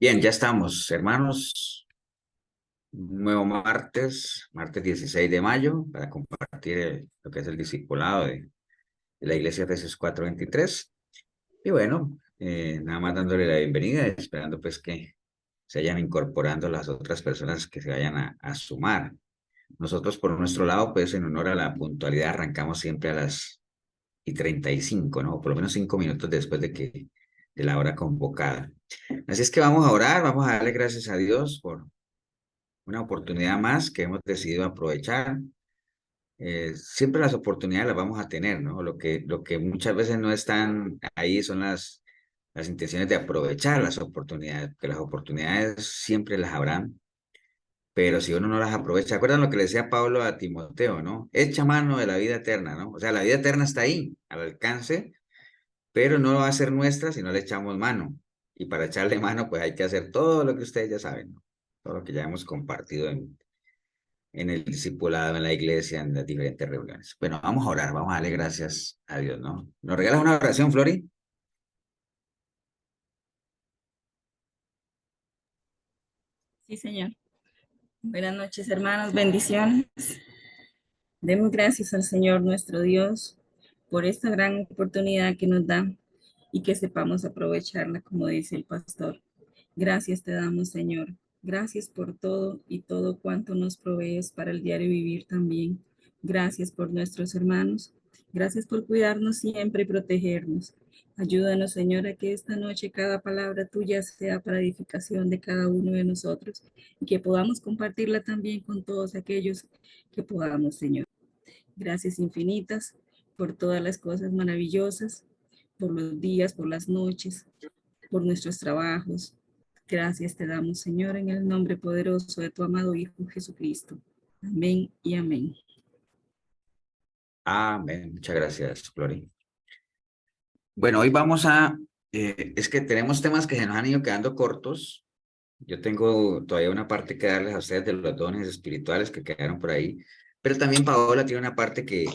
Bien, ya estamos, hermanos. Un nuevo martes 16 de mayo, para compartir lo que es el discipulado de la Iglesia Efesios 4:23. Y bueno, nada más dándole la bienvenida, esperando pues que se vayan incorporando las otras personas que se vayan a sumar. Nosotros por nuestro lado, pues en honor a la puntualidad, arrancamos siempre a las y 35, ¿no? Por lo menos 5 minutos después de la hora convocada. Así es que vamos a orar, vamos a darle gracias a Dios por una oportunidad más que hemos decidido aprovechar. Siempre las oportunidades las vamos a tener, ¿no? Lo que muchas veces no están ahí son las intenciones de aprovechar las oportunidades, que las oportunidades siempre las habrán, pero si uno no las aprovecha, ¿acuerdan lo que le decía Pablo a Timoteo, ¿no? Echa mano de la vida eterna, ¿no? O sea, la vida eterna está ahí, al alcance, pero no va a ser nuestra si no le echamos mano. Y para echarle mano, pues hay que hacer todo lo que ustedes ya saben, ¿no? Todo lo que ya hemos compartido en el discipulado, en la iglesia, en las diferentes reuniones. Bueno, vamos a orar, vamos a darle gracias a Dios, ¿no? ¿Nos regalas una oración, Flori? Sí, Señor. Buenas noches, hermanos. Bendiciones. Demos gracias al Señor nuestro Dios por esta gran oportunidad que nos da y que sepamos aprovecharla, como dice el pastor. Gracias te damos, Señor. Gracias por todo y todo cuanto nos provees para el diario vivir también. Gracias por nuestros hermanos. Gracias por cuidarnos siempre y protegernos. Ayúdanos, Señor, a que esta noche cada palabra tuya sea para edificación de cada uno de nosotros y que podamos compartirla también con todos aquellos que podamos, Señor. Gracias infinitas por todas las cosas maravillosas, por los días, por las noches, por nuestros trabajos. Gracias te damos, Señor, en el nombre poderoso de tu amado Hijo Jesucristo. Amén y amén. Amén. Muchas gracias, Flori. Bueno, hoy es que tenemos temas que se nos han ido quedando cortos. Yo tengo todavía una parte que darles a ustedes de los dones espirituales que quedaron por ahí, pero también Paola tiene una parte que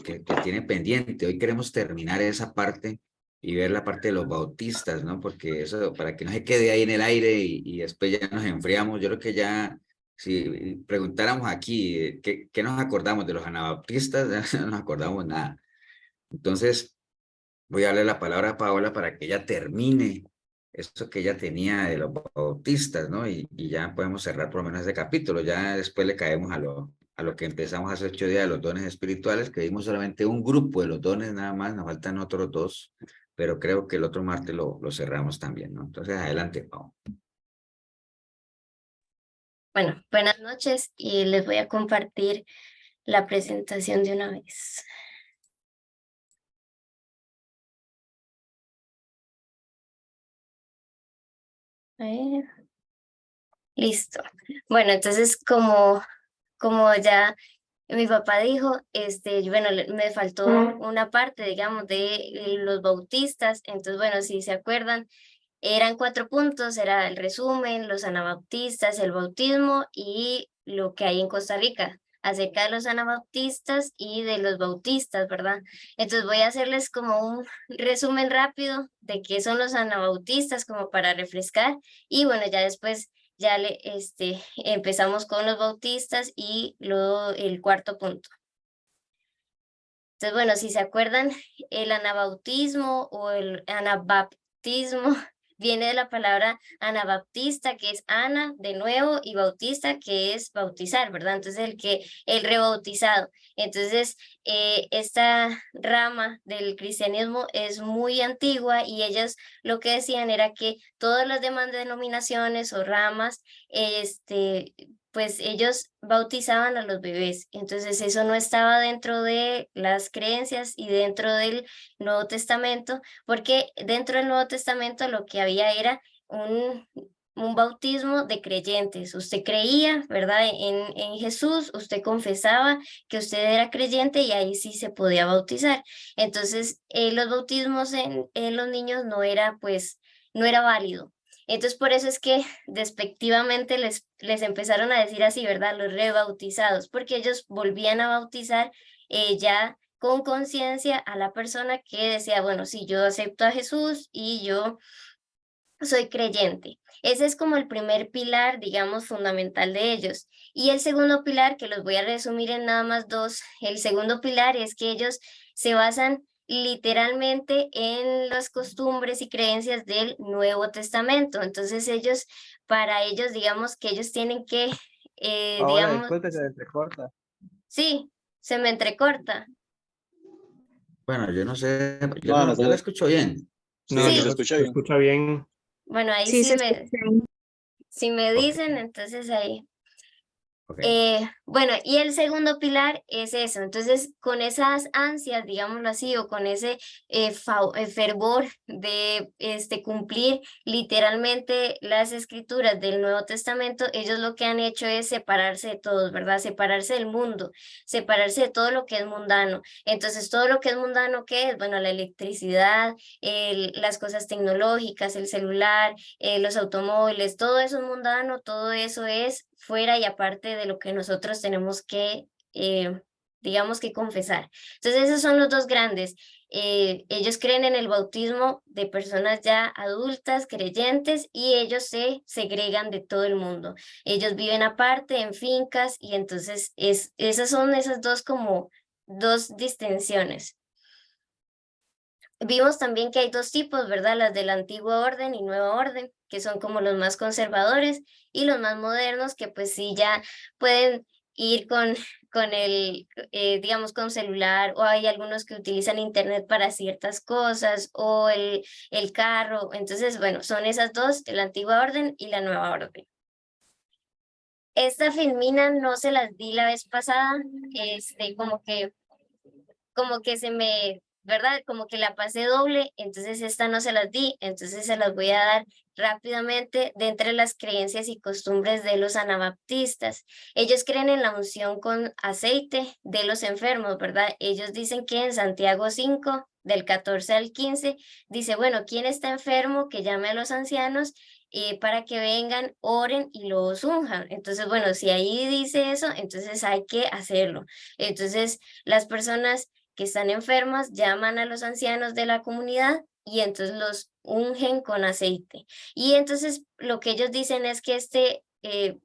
tiene pendiente. Hoy queremos terminar esa parte y ver la parte de los bautistas, ¿no? Porque eso, para que no se quede ahí en el aire y después ya nos enfriamos, yo creo que ya, si preguntáramos aquí, ¿qué nos acordamos de los anabautistas? Ya no nos acordamos nada. Entonces, voy a darle la palabra a Paola para que ella termine eso que ella tenía de los bautistas, ¿no? Y ya podemos cerrar por lo menos ese capítulo. Ya después le caemos a lo que empezamos hace 8 días de los dones espirituales, que vimos solamente un grupo de los dones nada más, nos faltan otros dos, pero creo que el otro martes lo cerramos también, ¿no? Entonces, adelante, Pau. Bueno, buenas noches y les voy a compartir la presentación de una vez. A ver. Listo. Bueno, entonces como ya mi papá dijo, bueno, me faltó una parte, digamos, de los bautistas. Entonces, bueno, si se acuerdan, eran 4 puntos, era el resumen, los anabautistas, el bautismo y lo que hay en Costa Rica acerca de los anabautistas y de los bautistas, ¿verdad? Entonces voy a hacerles como un resumen rápido de qué son los anabautistas, como para refrescar, y bueno, ya después empezamos con los bautistas y luego el 4 punto. Entonces, bueno, si se acuerdan, el anabautismo o el anabaptismo viene de la palabra anabaptista, que es ana de nuevo, y bautista, que es bautizar, ¿verdad? Entonces, el rebautizado. Entonces, esta rama del cristianismo es muy antigua y ellos lo que decían era que todas las demás denominaciones o ramas, pues ellos bautizaban a los bebés. Entonces eso no estaba dentro de las creencias y dentro del Nuevo Testamento, porque dentro del Nuevo Testamento lo que había era un bautismo de creyentes. Usted creía, ¿verdad? En Jesús, usted confesaba que usted era creyente y ahí sí se podía bautizar. Entonces, los bautismos en los niños no era válido. Entonces, por eso es que despectivamente les empezaron a decir así, ¿verdad? Los rebautizados, porque ellos volvían a bautizar ya con conciencia a la persona que decía, bueno, sí, yo acepto a Jesús y yo soy creyente. Ese es como el primer pilar, digamos, fundamental de ellos. Y el segundo pilar, que los voy a resumir en nada más dos, el segundo pilar es que ellos se basan literalmente en las costumbres y creencias del Nuevo Testamento. Entonces ellos, para ellos, digamos que ellos tienen que, Ahora, digamos, disculpe, se entrecorta. sí, se me entrecorta. Bueno, yo no sé, No, no yo la sé. escucho bien. Sí, Sí. se escucha Se bien. escucha bien. Bueno, ahí Sí, sí se escucha. si me Ok, dicen, entonces ahí. ok. Bueno, y el segundo pilar es eso. Entonces, con esas ansias, digámoslo así, o con ese fervor de cumplir literalmente las escrituras del Nuevo Testamento, ellos lo que han hecho es separarse de todos, ¿verdad? Separarse del mundo, separarse de todo lo que es mundano. Entonces, todo lo que es mundano, ¿qué es? Bueno, la electricidad, las cosas tecnológicas, el celular, los automóviles, todo eso es mundano, todo eso es fuera y aparte de lo que nosotros tenemos que, digamos que confesar. Entonces esos son los dos grandes. Ellos creen en el bautismo de personas ya adultas, creyentes, y ellos se segregan de todo el mundo. Ellos viven aparte en fincas y entonces esas son esas dos como dos distinciones. Vimos también que hay dos tipos, ¿verdad? Las de la antigua orden y nueva orden, que son como los más conservadores, y los más modernos, que pues sí ya pueden ir con el, digamos, con celular, o hay algunos que utilizan internet para ciertas cosas, o el carro. Entonces, bueno, son esas dos, la antigua orden y la nueva orden. Esta filmina no se las di la vez pasada, como que se me, ¿verdad? Como que la pasé doble, entonces esta no se las di, entonces se las voy a dar rápidamente de entre las creencias y costumbres de los anabaptistas. Ellos creen en la unción con aceite de los enfermos, ¿verdad? Ellos dicen que en Santiago 5, del 14 al 15, dice, bueno, ¿quién está enfermo? Que llame a los ancianos para que vengan, oren y los unjan. Entonces, bueno, si ahí dice eso, entonces hay que hacerlo. Entonces, las personas que están enfermas llaman a los ancianos de la comunidad y entonces los ungen con aceite. Y entonces lo que ellos dicen es que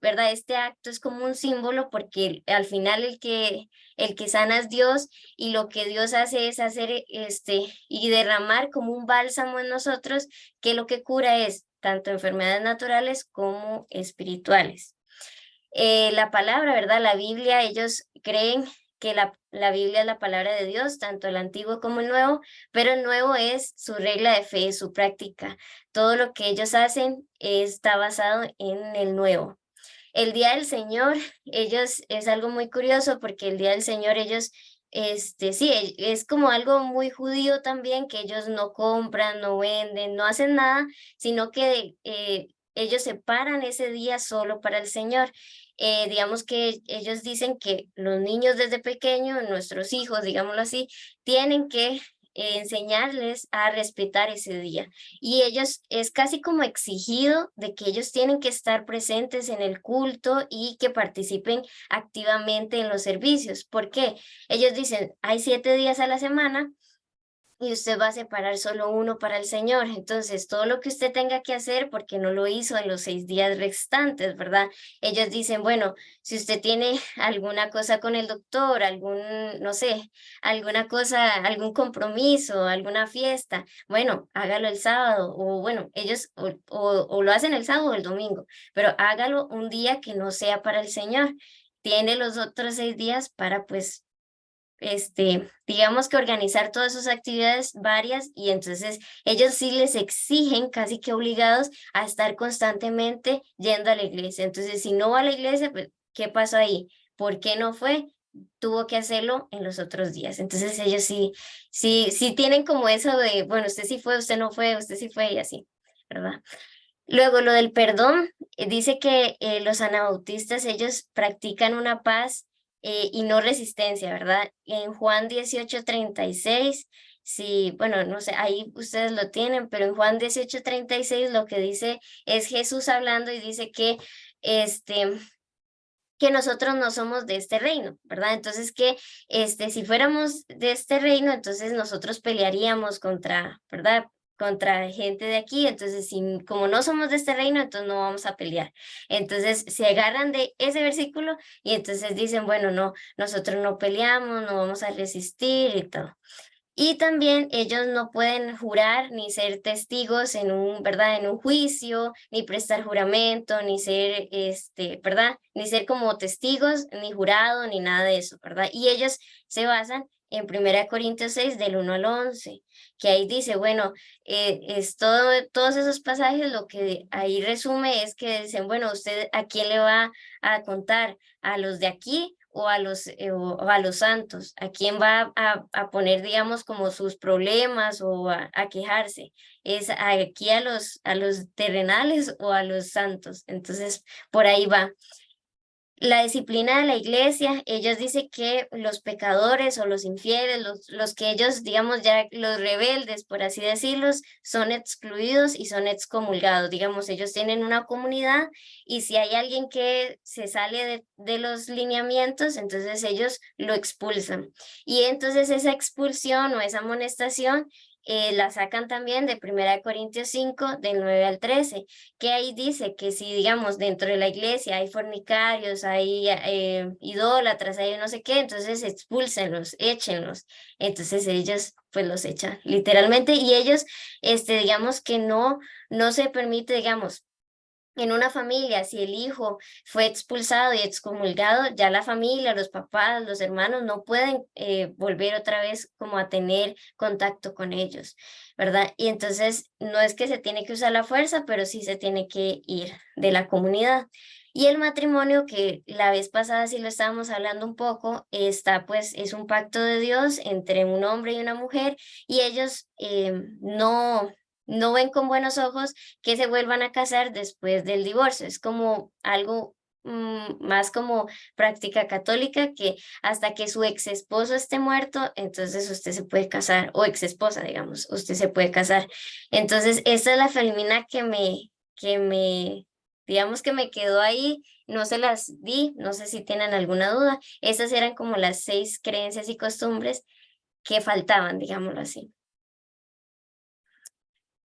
¿verdad? Este acto es como un símbolo porque al final el que sana es Dios y lo que Dios hace es hacer y derramar como un bálsamo en nosotros que lo que cura es tanto enfermedades naturales como espirituales. La palabra, ¿verdad? La Biblia, ellos creen que la Biblia es la palabra de Dios, tanto el Antiguo como el Nuevo, pero el Nuevo es su regla de fe, su práctica. Todo lo que ellos hacen está basado en el Nuevo. El Día del Señor, ellos, es algo muy curioso porque el Día del Señor, ellos, sí, es como algo muy judío también, que ellos no compran, no venden, no hacen nada, sino que ellos separan ese día solo para el Señor. Digamos que ellos dicen que los niños desde pequeños, nuestros hijos, digámoslo así, tienen que enseñarles a respetar ese día. Y ellos es casi como exigido de que ellos tienen que estar presentes en el culto y que participen activamente en los servicios. ¿Por qué? Ellos dicen, hay 7 días a la semana y usted va a separar solo uno para el Señor. Entonces, todo lo que usted tenga que hacer, porque no lo hizo en los 6 días restantes, ¿verdad? Ellos dicen, bueno, si usted tiene alguna cosa con el doctor, no sé, alguna cosa, algún compromiso, alguna fiesta, bueno, hágalo el sábado, o bueno, ellos o lo hacen el sábado o el domingo, pero hágalo un día que no sea para el Señor. Tiene los otros 6 días para, pues, digamos que organizar todas sus actividades varias y entonces ellos sí les exigen casi que obligados a estar constantemente yendo a la iglesia. Entonces, si no va a la iglesia, pues, ¿qué pasó ahí? ¿Por qué no fue? Tuvo que hacerlo en los otros días. Entonces ellos sí tienen como eso de, bueno, usted sí fue, usted no fue, usted sí fue y así, ¿verdad? Luego, lo del perdón, dice que los anabautistas, ellos practican una paz y no resistencia, ¿verdad? En Juan 18:36, sí, bueno, no sé, ahí ustedes lo tienen, pero en Juan 18:36 lo que dice es Jesús hablando y dice que nosotros no somos de este reino, ¿verdad? Entonces que si fuéramos de este reino, entonces nosotros pelearíamos contra, ¿verdad? contra gente de aquí, entonces como no somos de este reino, entonces no vamos a pelear. Entonces se agarran de ese versículo y entonces dicen, bueno, no, nosotros no peleamos, no vamos a resistir y todo. Y también ellos no pueden jurar ni ser testigos en ¿verdad? En un juicio, ni prestar juramento, ni ser, ¿verdad? Ni ser como testigos, ni jurado, ni nada de eso, ¿verdad? Y ellos se basan en 1 Corintios 6, del 1 al 11, que ahí dice, bueno, todos esos pasajes, lo que ahí resume es que dicen, bueno, ¿usted a quién le va a contar? ¿A los de aquí? O a los santos, a quién va a poner, digamos, como sus problemas o a quejarse, es aquí a los terrenales o a los santos. Entonces, por ahí va. La disciplina de la iglesia, ellos dicen que los pecadores o los infieles, los que ellos, digamos, ya los rebeldes, por así decirlos, son excluidos y son excomulgados. Digamos, ellos tienen una comunidad y si hay alguien que se sale de los lineamientos, entonces ellos lo expulsan. Y entonces esa expulsión o esa amonestación la sacan también de 1 Corintios 5, del 9 al 13, que ahí dice que si, digamos, dentro de la iglesia hay fornicarios, hay idólatras, hay no sé qué, entonces expúlsenlos, échenlos. Entonces ellos pues los echan literalmente y ellos, digamos que no se permite, digamos, en una familia, si el hijo fue expulsado y excomulgado, ya la familia, los papás, los hermanos no pueden volver otra vez como a tener contacto con ellos, ¿verdad? Y entonces no es que se tiene que usar la fuerza, pero sí se tiene que ir de la comunidad. Y el matrimonio, que la vez pasada sí lo estábamos hablando un poco, pues es un pacto de Dios entre un hombre y una mujer y ellos no ven con buenos ojos que se vuelvan a casar después del divorcio. Es como algo más como práctica católica, que hasta que su ex esposo esté muerto, entonces usted se puede casar, o ex esposa, digamos, usted se puede casar. Entonces, esta es la felimina digamos que me quedó ahí, no se las di, no sé si tienen alguna duda. Esas eran como las 6 creencias y costumbres que faltaban, digámoslo así.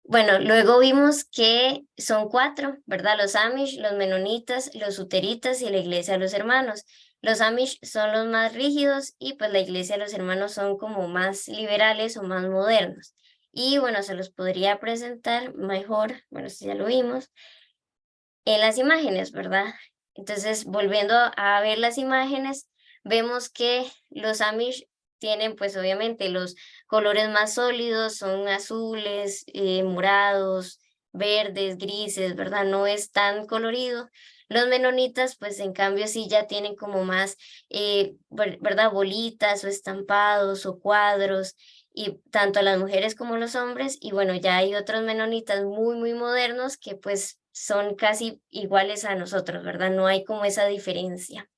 Bueno, luego vimos que son 4, ¿verdad? Los Amish, los Menonitas, los Uteritas y la Iglesia de los Hermanos. Los Amish son los más rígidos y pues la Iglesia de los Hermanos son como más liberales o más modernos. Y bueno, se los podría presentar mejor, bueno, si ya lo vimos, en las imágenes, ¿verdad? Entonces, volviendo a ver las imágenes, vemos que los Amish tienen pues obviamente los colores más sólidos, son azules, morados, verdes, grises, ¿verdad? No es tan colorido. Los menonitas pues en cambio sí ya tienen como más, ¿verdad? Bolitas o estampados o cuadros y tanto a las mujeres como a los hombres. Y bueno, ya hay otros menonitas muy, muy modernos que pues son casi iguales a nosotros, ¿verdad? No hay como esa diferencia.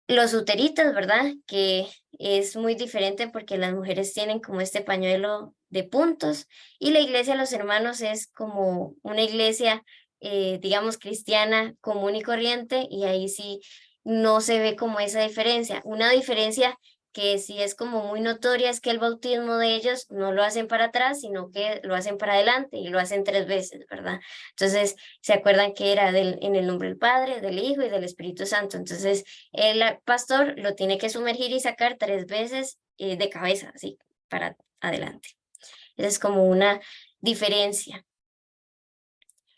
Los uteritas, ¿verdad? Que es muy diferente porque las mujeres tienen como este pañuelo de puntos y la iglesia de los hermanos es como una iglesia, digamos, cristiana común y corriente y ahí sí no se ve como esa diferencia. Una diferencia que sí es como muy notoria es que el bautismo de ellos no lo hacen para atrás, sino que lo hacen para adelante y lo hacen 3 veces, ¿verdad? Entonces, ¿se acuerdan que era en el nombre del Padre, del Hijo y del Espíritu Santo? Entonces, el pastor lo tiene que sumergir y sacar 3 veces de cabeza, así, para adelante. Esa es como una diferencia.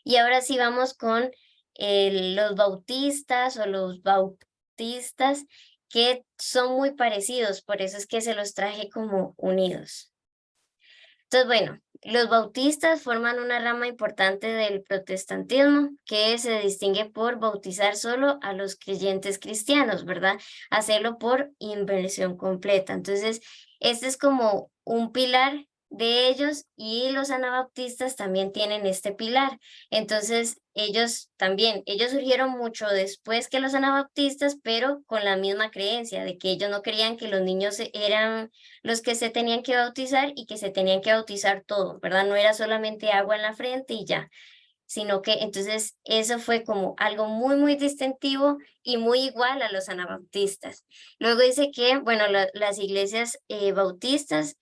Y ahora sí vamos con los bautistas o los bautistas, que son muy parecidos, por eso es que se los traje como unidos. Entonces, bueno, los bautistas forman una rama importante del protestantismo que se distingue por bautizar solo a los creyentes cristianos, ¿verdad? Hacerlo por inversión completa. Entonces, este es como un pilar de ellos y los anabautistas también tienen este pilar. Entonces, ellos surgieron mucho después que los anabautistas, pero con la misma creencia de que ellos no creían que los niños eran los que se tenían que bautizar y que se tenían que bautizar todo, ¿verdad? No era solamente agua en la frente y ya, sino que entonces eso fue como algo muy, muy distintivo y muy igual a los anabautistas. Luego dice que, bueno, las iglesias bautistas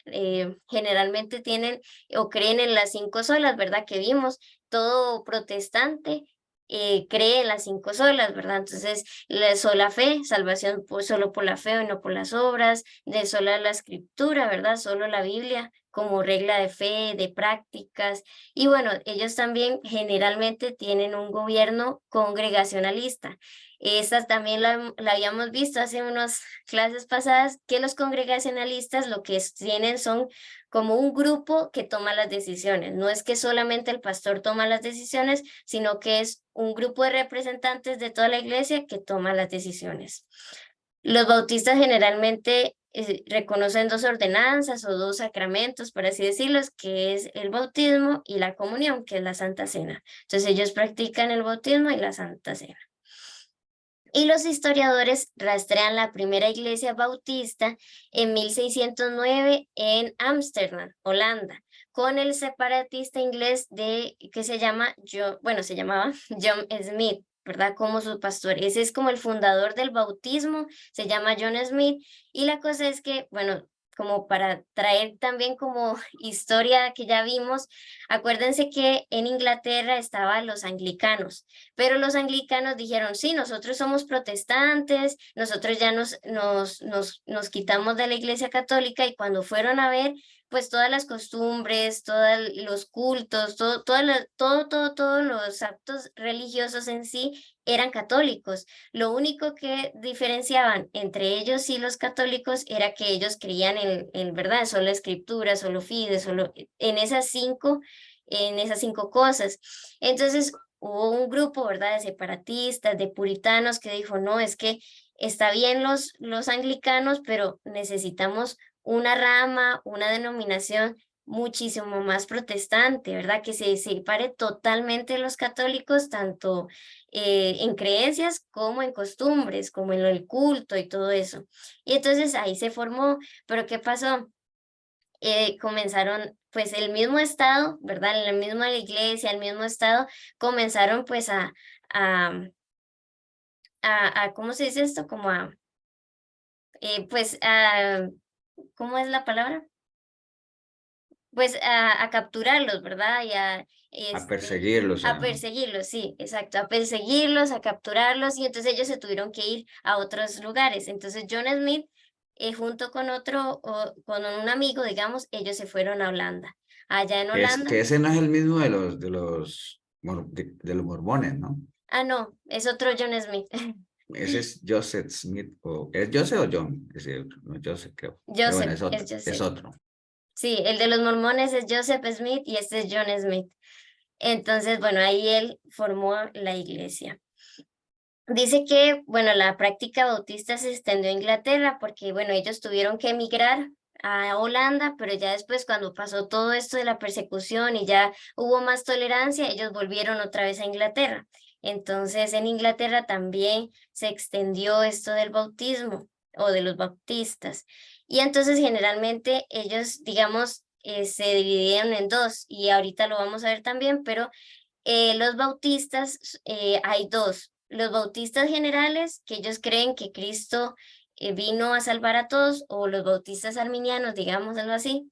generalmente tienen o creen en las 5 solas, ¿verdad? Que vimos, todo protestante cree en las 5 solas, ¿verdad? Entonces, la sola fe, salvación solo por la fe y no por las obras, de sola la escritura, ¿verdad? Solo la Biblia como regla de fe, de prácticas. Y bueno, ellos también generalmente tienen un gobierno congregacionalista. Esta también la habíamos visto hace unas clases pasadas, que los congregacionalistas lo que tienen son como un grupo que toma las decisiones. No es que solamente el pastor toma las decisiones, sino que es un grupo de representantes de toda la iglesia que toma las decisiones. Los bautistas generalmente reconocen 2 ordenanzas o 2 sacramentos, por así decirlo, que es el bautismo y la comunión, que es la Santa Cena. Entonces ellos practican el bautismo y la Santa Cena. Y los historiadores rastrean la primera iglesia bautista en 1609 en Ámsterdam, Holanda, con el separatista inglés que se llamaba John Smith, ¿verdad? Como su pastor. Ese es como el fundador del bautismo, se llama John Smith. Y la cosa es que, bueno, como para traer también como historia que ya vimos, acuérdense que en Inglaterra estaban los anglicanos, pero los anglicanos dijeron, sí, nosotros somos protestantes, nosotros ya nos quitamos de la iglesia católica, y cuando fueron a ver, pues todas las costumbres, todos los cultos, todos los actos religiosos en sí eran católicos. Lo único que diferenciaban entre ellos y los católicos era que ellos creían en verdad, solo escritura, solo fide, solo en esas 5 cosas. Entonces hubo un grupo, ¿verdad?, de separatistas, de puritanos que dijo, no, es que está bien los anglicanos, pero necesitamos una rama, una denominación muchísimo más protestante, ¿verdad? Que se separe totalmente de los católicos, tanto en creencias como en costumbres, como en el culto y todo eso. Y entonces ahí se formó, pero ¿qué pasó? Comenzaron, pues el mismo estado, ¿verdad? La misma iglesia, el mismo estado, comenzaron pues a, ¿cómo se dice esto? Como pues ¿cómo es la palabra? Pues a capturarlos, ¿verdad? Y A perseguirlos. a perseguirlos, sí, exacto, a perseguirlos, a capturarlos, y entonces ellos se tuvieron que ir a otros lugares. Entonces John Smith, junto con con un amigo, digamos, ellos se fueron a Holanda. Allá en Holanda, Que ese no es el mismo de los mormones, ¿no? no, es otro John Smith. Ese es Joseph Smith, ¿es Joseph o John? Ese otro, no, Joseph creo. Pero bueno, Joseph, es es Joseph. otro. Sí, el de los mormones es Joseph Smith y este es John Smith. Entonces, bueno, ahí él formó la iglesia. Dice que, bueno, la práctica bautista se extendió a Inglaterra porque, bueno, ellos tuvieron que emigrar a Holanda, pero ya después cuando pasó todo esto de la persecución y ya hubo más tolerancia, ellos volvieron otra vez a Inglaterra. Entonces, en Inglaterra también se extendió esto del bautismo o de los bautistas. Y entonces, generalmente, ellos, digamos, se dividieron en 2, y ahorita lo vamos a ver también, pero los bautistas, hay 2. Los bautistas generales, que ellos creen que Cristo vino a salvar a todos, o los bautistas arminianos, digámoslo así,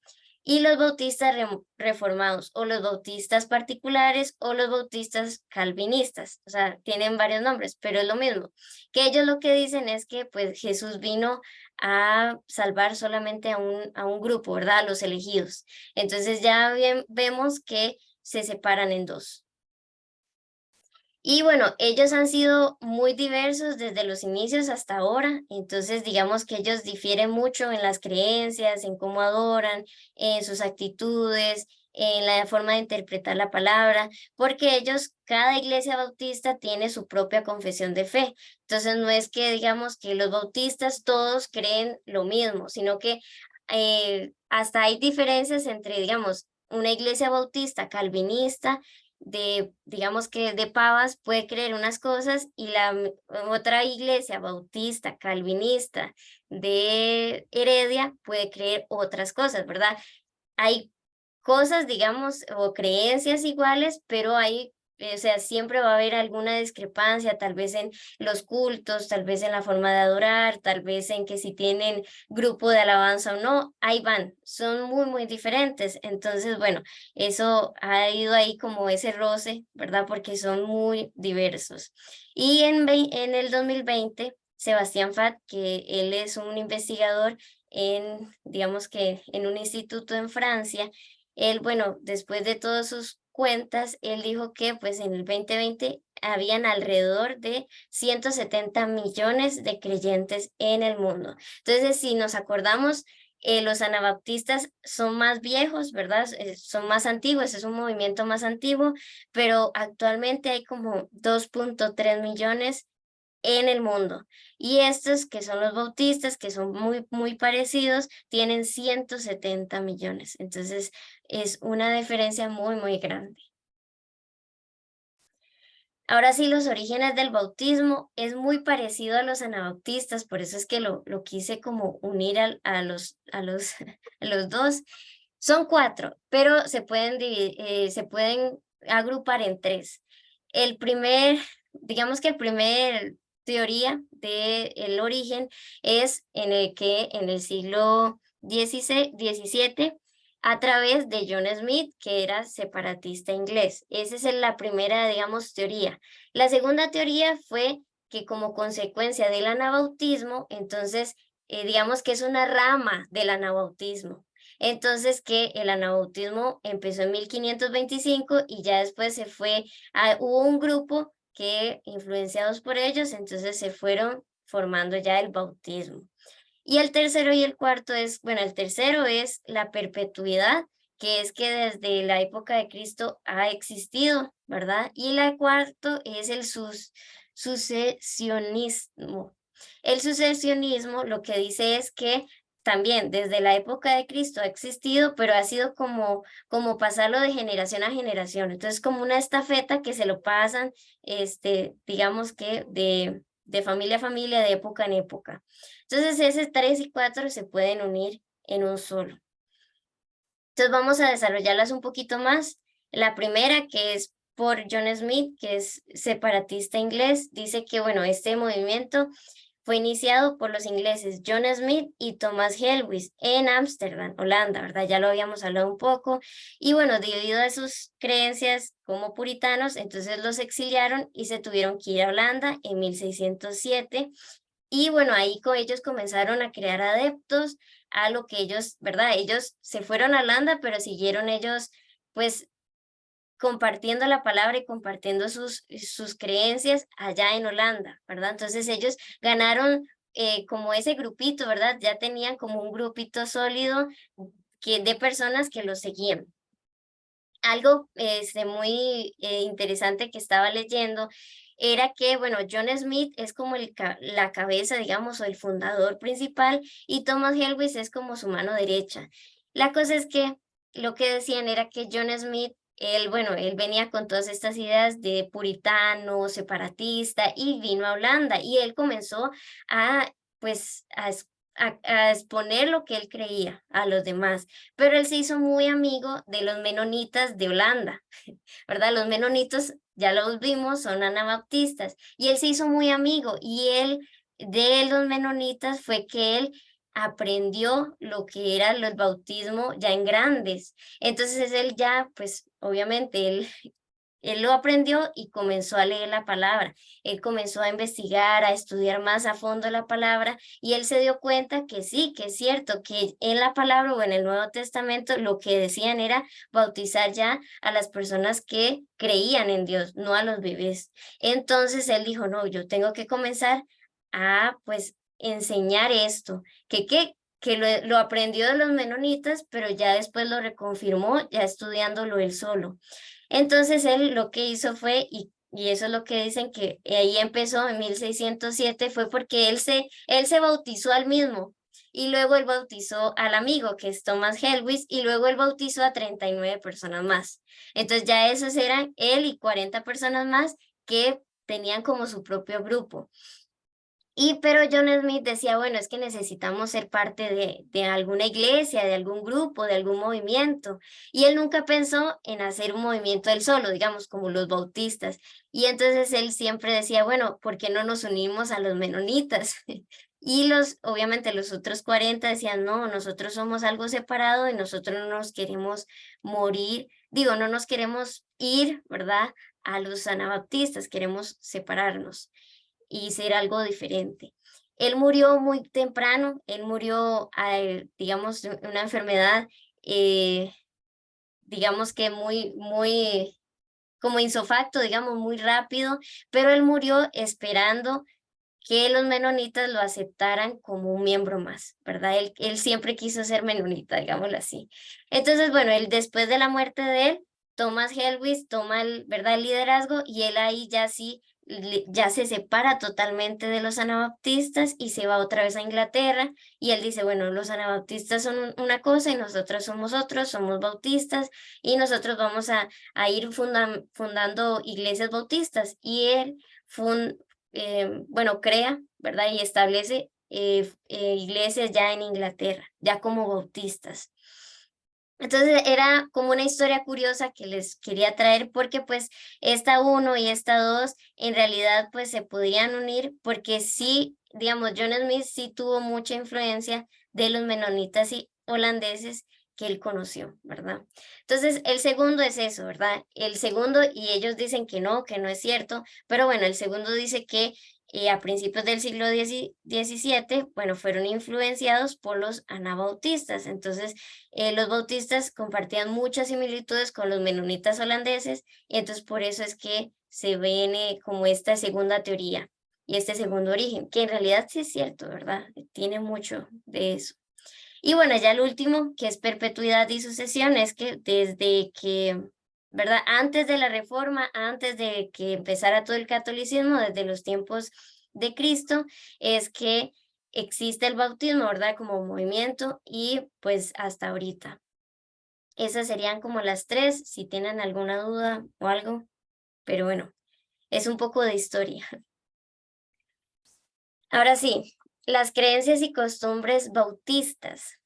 y los bautistas reformados, o los bautistas particulares, o los bautistas calvinistas. O sea, tienen varios nombres, pero es lo mismo. Que ellos lo que dicen es que pues Jesús vino a salvar solamente a un grupo, ¿verdad? A los elegidos. Entonces ya vemos que se separan en 2. Y bueno, ellos han sido muy diversos desde los inicios hasta ahora, entonces digamos que ellos difieren mucho en las creencias, en cómo adoran, en sus actitudes, en la forma de interpretar la palabra, porque ellos, cada iglesia bautista tiene su propia confesión de fe. Entonces no es que digamos que los bautistas todos creen lo mismo, sino que hasta hay diferencias entre, digamos, una iglesia bautista calvinista digamos que de Pavas puede creer unas cosas, y la otra iglesia bautista calvinista de Heredia puede creer otras cosas, ¿verdad? Hay cosas, digamos, o creencias iguales, pero hay o sea, siempre va a haber alguna discrepancia, tal vez en los cultos, tal vez en la forma de adorar, tal vez en que si tienen grupo de alabanza o no, ahí van, son muy diferentes. Entonces, bueno, eso ha ido ahí como ese roce, ¿verdad? Porque son muy diversos. Y en el 2020, Sebastián Fat, que él es un investigador digamos que en un instituto en Francia, él, bueno, después de todas sus cuentas, él dijo que pues en el 2020 habían alrededor de 170 millones de creyentes en el mundo. Entonces, si nos acordamos, los anabaptistas son más viejos, ¿verdad? Son más antiguos, es un movimiento más antiguo, pero actualmente hay como 2.3 millones en el mundo. Y estos que son los bautistas, que son muy parecidos, tienen 170 millones. Entonces es una diferencia muy grande. Ahora sí, los orígenes del bautismo es muy parecido a los anabaptistas, por eso es que lo quise como unir a los a los dos. Son 4, pero se pueden agrupar en 3. Digamos que el primer teoría del origen es en el siglo XVII, a través de John Smith, que era separatista inglés. Esa es la primera, digamos, teoría. La segunda teoría fue que como consecuencia del anabautismo, entonces, digamos que es una rama del anabautismo. Entonces, que el anabautismo empezó en 1525 y ya después hubo un grupo que, influenciados por ellos, entonces se fueron formando ya el bautismo. Y el tercero y el cuarto el tercero es la perpetuidad, que es que desde la época de Cristo ha existido, ¿verdad? Y la cuarto es el sucesionismo. El sucesionismo lo que dice es que también desde la época de Cristo ha existido, pero ha sido como pasarlo de generación a generación. Entonces, como una estafeta que se lo pasan, digamos que de familia a familia, de época en época. Entonces, ese 3 y 4 se pueden unir en un solo. Entonces, vamos a desarrollarlas un poquito más. La primera, que es por John Smith, que es separatista inglés, dice que, bueno, este movimiento fue iniciado por los ingleses John Smith y Thomas Helwys en Ámsterdam, Holanda, ¿verdad? Ya lo habíamos hablado un poco. Y bueno, debido a sus creencias como puritanos, entonces los exiliaron y se tuvieron que ir a Holanda en 1607. Y bueno, ahí ellos comenzaron a crear adeptos a lo que ellos, ¿verdad? Ellos se fueron a Holanda, pero siguieron ellos, pues, compartiendo la palabra y compartiendo sus creencias allá en Holanda, ¿verdad? Entonces ellos ganaron como ese grupito, ¿verdad? Ya tenían como un grupito sólido de personas que los seguían. Algo muy interesante que estaba leyendo era que, bueno, John Smith es como la cabeza, digamos, o el fundador principal, y Thomas Helwys es como su mano derecha. La cosa es que lo que decían era que John Smith, él venía con todas estas ideas de puritano, separatista, y vino a Holanda, y él comenzó pues, a exponer lo que él creía a los demás, pero él se hizo muy amigo de los menonitas de Holanda, ¿verdad? Los menonitos, ya los vimos, son anabaptistas, y él se hizo muy amigo, y de los menonitas fue que él aprendió lo que era el bautismo ya en grandes. Entonces él ya, pues obviamente, él lo aprendió y comenzó a leer la palabra. Él comenzó a investigar, a estudiar más a fondo la palabra, y él se dio cuenta que sí, que es cierto, que en la palabra o en el Nuevo Testamento lo que decían era bautizar ya a las personas que creían en Dios, no a los bebés. Entonces él dijo, no, yo tengo que comenzar a pues enseñar esto, que lo aprendió de los menonitas, pero ya después lo reconfirmó, ya estudiándolo él solo. Entonces él lo que hizo fue, y eso es lo que dicen que ahí empezó en 1607, fue porque él se bautizó al mismo, y luego él bautizó al amigo, que es Thomas Helwys, y luego él bautizó a 39 personas más. Entonces ya esos eran él y 40 personas más que tenían como su propio grupo. Pero John Smith decía, bueno, es que necesitamos ser parte de alguna iglesia, de algún grupo, de algún movimiento. Y él nunca pensó en hacer un movimiento él solo, digamos, como los bautistas. Y entonces él siempre decía, bueno, ¿por qué no nos unimos a los menonitas? Y obviamente los otros 40 decían, no, nosotros somos algo separado y nosotros no nos queremos morir, digo, no nos queremos ir, ¿verdad? A los anabaptistas, queremos separarnos y ser algo diferente. Él murió muy temprano, él murió, digamos, de una enfermedad, digamos que muy, como insofacto, digamos, muy rápido, pero él murió esperando que los menonitas lo aceptaran como un miembro más, ¿verdad? Él siempre quiso ser menonita, digámoslo así. Entonces, bueno, él después de la muerte de él, Thomas Helwys toma ¿verdad? El liderazgo y él ahí ya sí, ya se separa totalmente de los anabaptistas y se va otra vez a Inglaterra y él dice, bueno, los anabaptistas son una cosa y nosotros somos otros, somos bautistas y nosotros vamos a ir fundando iglesias bautistas y él bueno, crea, ¿verdad? Y establece iglesias ya en Inglaterra, ya como bautistas. Entonces era como una historia curiosa que les quería traer porque pues esta 1 y esta 2 en realidad pues se podrían unir porque sí, digamos, John Smith sí tuvo mucha influencia de los menonitas y holandeses que él conoció, ¿verdad? Entonces el segundo es eso, ¿verdad? El segundo, y ellos dicen que no es cierto, pero bueno, el segundo dice que a principios del siglo XVII, bueno, fueron influenciados por los anabautistas. Entonces, los bautistas compartían muchas similitudes con los menonitas holandeses, y entonces por eso es que se viene como esta segunda teoría y este segundo origen, que en realidad sí es cierto, ¿verdad? Tiene mucho de eso. Y bueno, ya el último, que es perpetuidad y sucesión, es que desde que, ¿verdad? Antes de la Reforma, antes de que empezara todo el catolicismo, desde los tiempos de Cristo, es que existe el bautismo, ¿verdad? Como movimiento y pues hasta ahorita. Esas serían como las 3, si tienen alguna duda o algo, pero bueno, es un poco de historia. Ahora sí, las creencias y costumbres bautistas.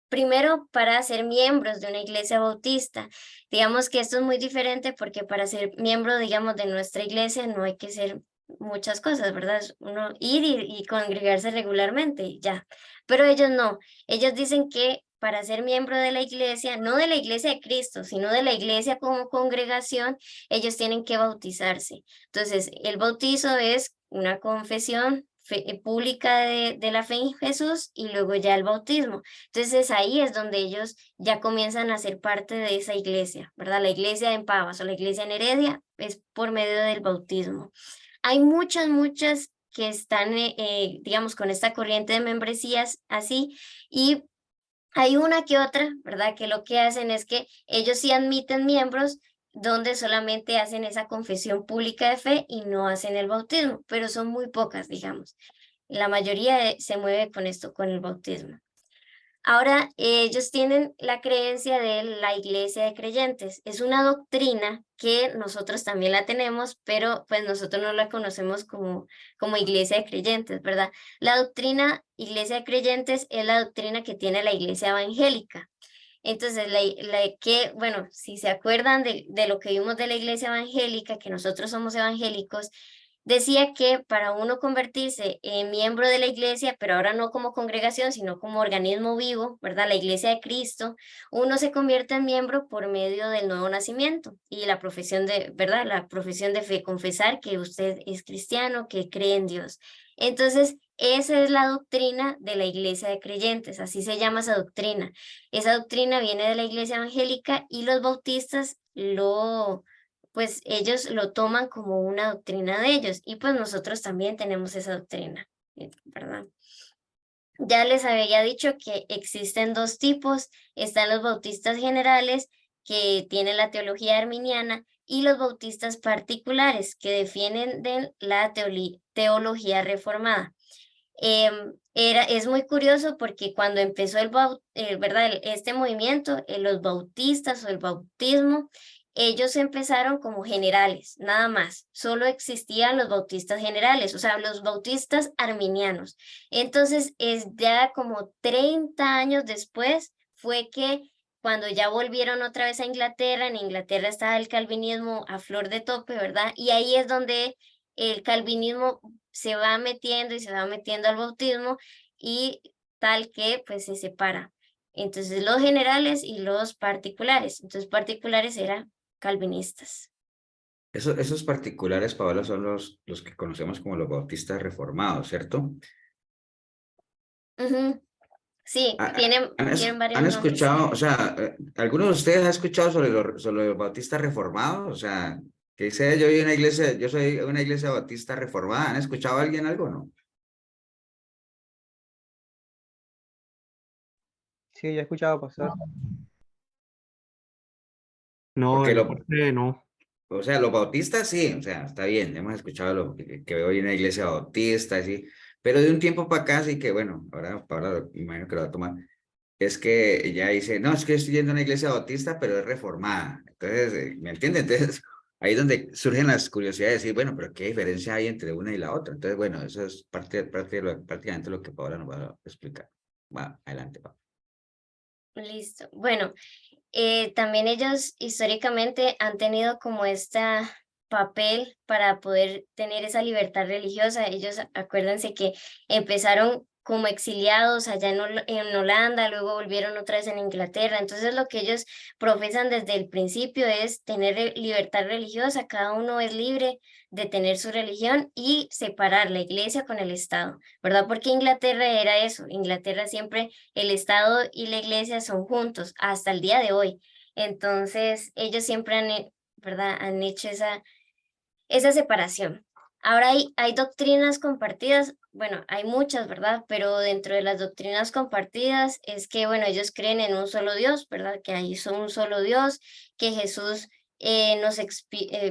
Primero, para ser miembros de una iglesia bautista. Digamos que esto es muy diferente porque para ser miembro, digamos, de nuestra iglesia no hay que ser muchas cosas, ¿verdad? Es uno ir y congregarse regularmente y ya. Pero ellos no. Ellos dicen que para ser miembro de la iglesia, no de la iglesia de Cristo, sino de la iglesia como congregación, ellos tienen que bautizarse. Entonces, el bautizo es una confesión pública de la fe en Jesús y luego ya el bautismo. Entonces ahí es donde ellos ya comienzan a ser parte de esa iglesia, ¿verdad? La iglesia en Pavas o la iglesia en Heredia es por medio del bautismo. Hay muchas que están, digamos, con esta corriente de membresías así, y hay una que otra, ¿verdad? Que lo que hacen es que ellos sí admiten miembros donde solamente hacen esa confesión pública de fe y no hacen el bautismo, pero son muy pocas, digamos. La mayoría se mueve con esto, con el bautismo. Ahora, ellos tienen la creencia de la iglesia de creyentes. Es una doctrina que nosotros también la tenemos, pero pues nosotros no la conocemos como iglesia de creyentes, ¿verdad? La doctrina iglesia de creyentes es la doctrina que tiene la iglesia evangélica. Entonces, bueno, si se acuerdan de lo que vimos de la iglesia evangélica, que nosotros somos evangélicos, decía que para uno convertirse en miembro de la iglesia, pero ahora no como congregación, sino como organismo vivo, ¿verdad? La iglesia de Cristo, uno se convierte en miembro por medio del nuevo nacimiento y la profesión ¿verdad? La profesión de fe, confesar que usted es cristiano, que cree en Dios. Entonces, esa es la doctrina de la iglesia de creyentes, así se llama esa doctrina. Esa doctrina viene de la iglesia evangélica y los bautistas pues ellos lo toman como una doctrina de ellos y pues nosotros también tenemos esa doctrina, ¿verdad? Ya les había dicho que existen 2 tipos, están los bautistas generales que tienen la teología arminiana y los bautistas particulares que defienden de la teología reformada. Es muy curioso porque cuando empezó ¿verdad? Este movimiento, los bautistas o el bautismo, ellos empezaron como generales, nada más. Solo existían los bautistas generales, o sea, los bautistas arminianos. Entonces, es ya como 30 años después fue que cuando ya volvieron otra vez a Inglaterra, en Inglaterra estaba el calvinismo a flor de tope, ¿verdad? Y ahí es donde el calvinismo se va metiendo y se va metiendo al bautismo y tal que pues se separa. Entonces, los generales y los particulares. Entonces, particulares eran calvinistas. Esos particulares, Paola, son los que conocemos como los bautistas reformados, ¿cierto? Ujú. Sí, Ah, tienen varios ¿Han nombres. escuchado, o sea, algunos de ustedes han escuchado sobre los bautistas reformados? O sea, que sea yo soy una iglesia bautista reformada. ¿Han escuchado a alguien algo o no? Sí, yo he escuchado, pastor. No, Porque de mi parte no. o sea, los bautistas sí, o sea, está bien, hemos escuchado lo que veo hoy en la iglesia bautista, sí, pero de un tiempo para acá sí que, bueno, ahora imagino que lo va a tomar, es que ella dice, no, es que estoy yendo a una iglesia bautista, pero es reformada. Entonces, ¿me entienden? Entonces, ahí es donde surgen las curiosidades de decir, bueno, pero ¿qué diferencia hay entre una y la otra? Entonces, bueno, eso es prácticamente lo que Paola nos va a explicar. Va, adelante, Paola. Listo. Bueno, también ellos históricamente han tenido como este papel para poder tener esa libertad religiosa. Ellos, acuérdense que empezaron como exiliados allá en Holanda, luego volvieron otra vez en Inglaterra. Entonces lo que ellos profesan desde el principio es tener libertad religiosa. Cada uno es libre de tener su religión y separar la iglesia con el Estado, ¿verdad? Porque Inglaterra era eso. Inglaterra siempre el Estado y la iglesia son juntos hasta el día de hoy. Entonces, ellos siempre ¿verdad? Han hecho esa separación. Ahora hay doctrinas compartidas, bueno, hay muchas, ¿verdad? Pero dentro de las doctrinas compartidas es que, bueno, ellos creen en un solo Dios, ¿verdad? Que hay un solo Dios, que Jesús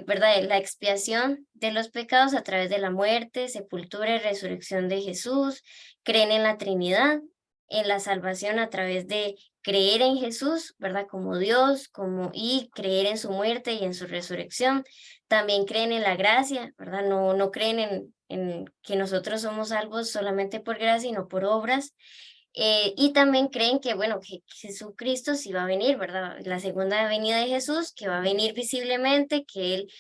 ¿verdad? La expiación de los pecados a través de la muerte, sepultura y resurrección de Jesús, creen en la Trinidad, en la salvación a través de creer en Jesús, ¿verdad? Como Dios, y creer en su muerte y en su resurrección. También creen en la gracia, ¿verdad? No creen en que nosotros somos salvos solamente por gracia y no por obras. Y también creen que, bueno, que Jesucristo sí va a venir, ¿verdad? La segunda venida de Jesús, que va a venir visiblemente, que Él,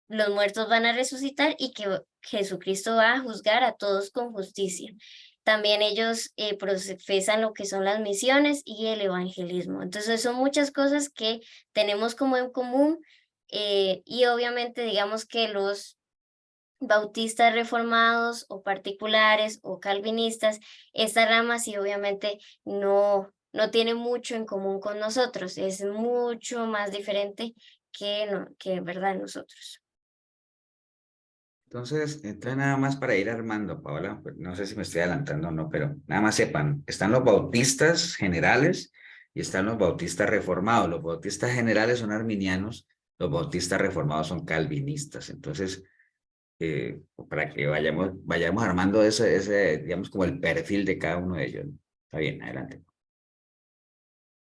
los muertos van a resucitar y que Jesucristo va a juzgar a todos con justicia. También ellos profesan lo que son las misiones y el evangelismo. Entonces son muchas cosas que tenemos como en común y obviamente digamos que los bautistas reformados o particulares o calvinistas, esta rama sí obviamente no tiene mucho en común con nosotros, es mucho más diferente que verdad nosotros. Entonces, entonces nada más para ir armando, Paola, pues, no sé si me estoy adelantando o no, pero nada más sepan, están los bautistas generales y están los bautistas reformados. Los bautistas generales son arminianos, los bautistas reformados son calvinistas. Entonces, para que vayamos armando digamos, como el perfil de cada uno de ellos. Está bien, adelante.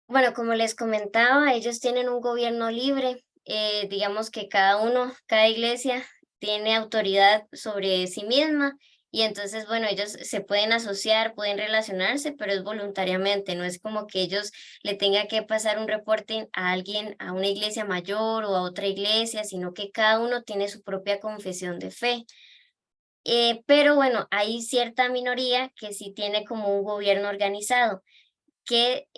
Bueno, como les comentaba, ellos tienen un gobierno libre, digamos que cada iglesia tiene autoridad sobre sí misma y entonces, bueno, ellos se pueden asociar, pueden relacionarse, pero es voluntariamente, no es como que ellos le tengan que pasar un reporte a alguien, a una iglesia mayor o a otra iglesia, sino que cada uno tiene su propia confesión de fe. Pero bueno, hay cierta minoría que sí tiene como un gobierno organizado que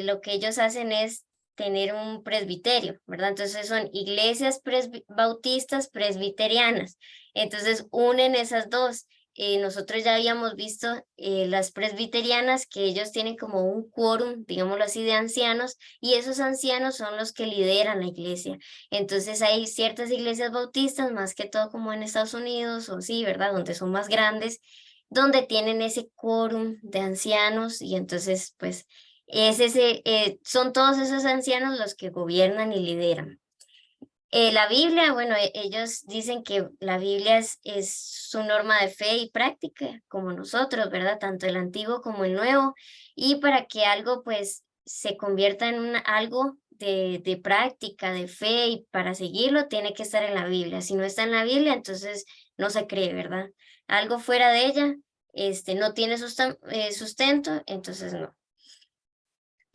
lo que ellos hacen es tener un presbiterio, ¿verdad? Entonces son iglesias bautistas presbiterianas. Entonces unen esas dos. Nosotros ya habíamos visto las presbiterianas que ellos tienen como un quórum, digámoslo así, de ancianos y esos ancianos son los que lideran la iglesia. Entonces hay ciertas iglesias bautistas, más que todo como en Estados Unidos o sí, ¿verdad? Donde son más grandes donde tienen ese quórum de ancianos y entonces pues son todos esos ancianos los que gobiernan y lideran. La Biblia, bueno, ellos dicen que la Biblia es su norma de fe y práctica, como nosotros, ¿verdad? Tanto el Antiguo como el Nuevo, y para que algo pues se convierta en algo de práctica, de fe, y para seguirlo tiene que estar en la Biblia. Si no está en la Biblia, entonces no se cree, ¿verdad? Algo fuera de ella, no tiene sustento, entonces no.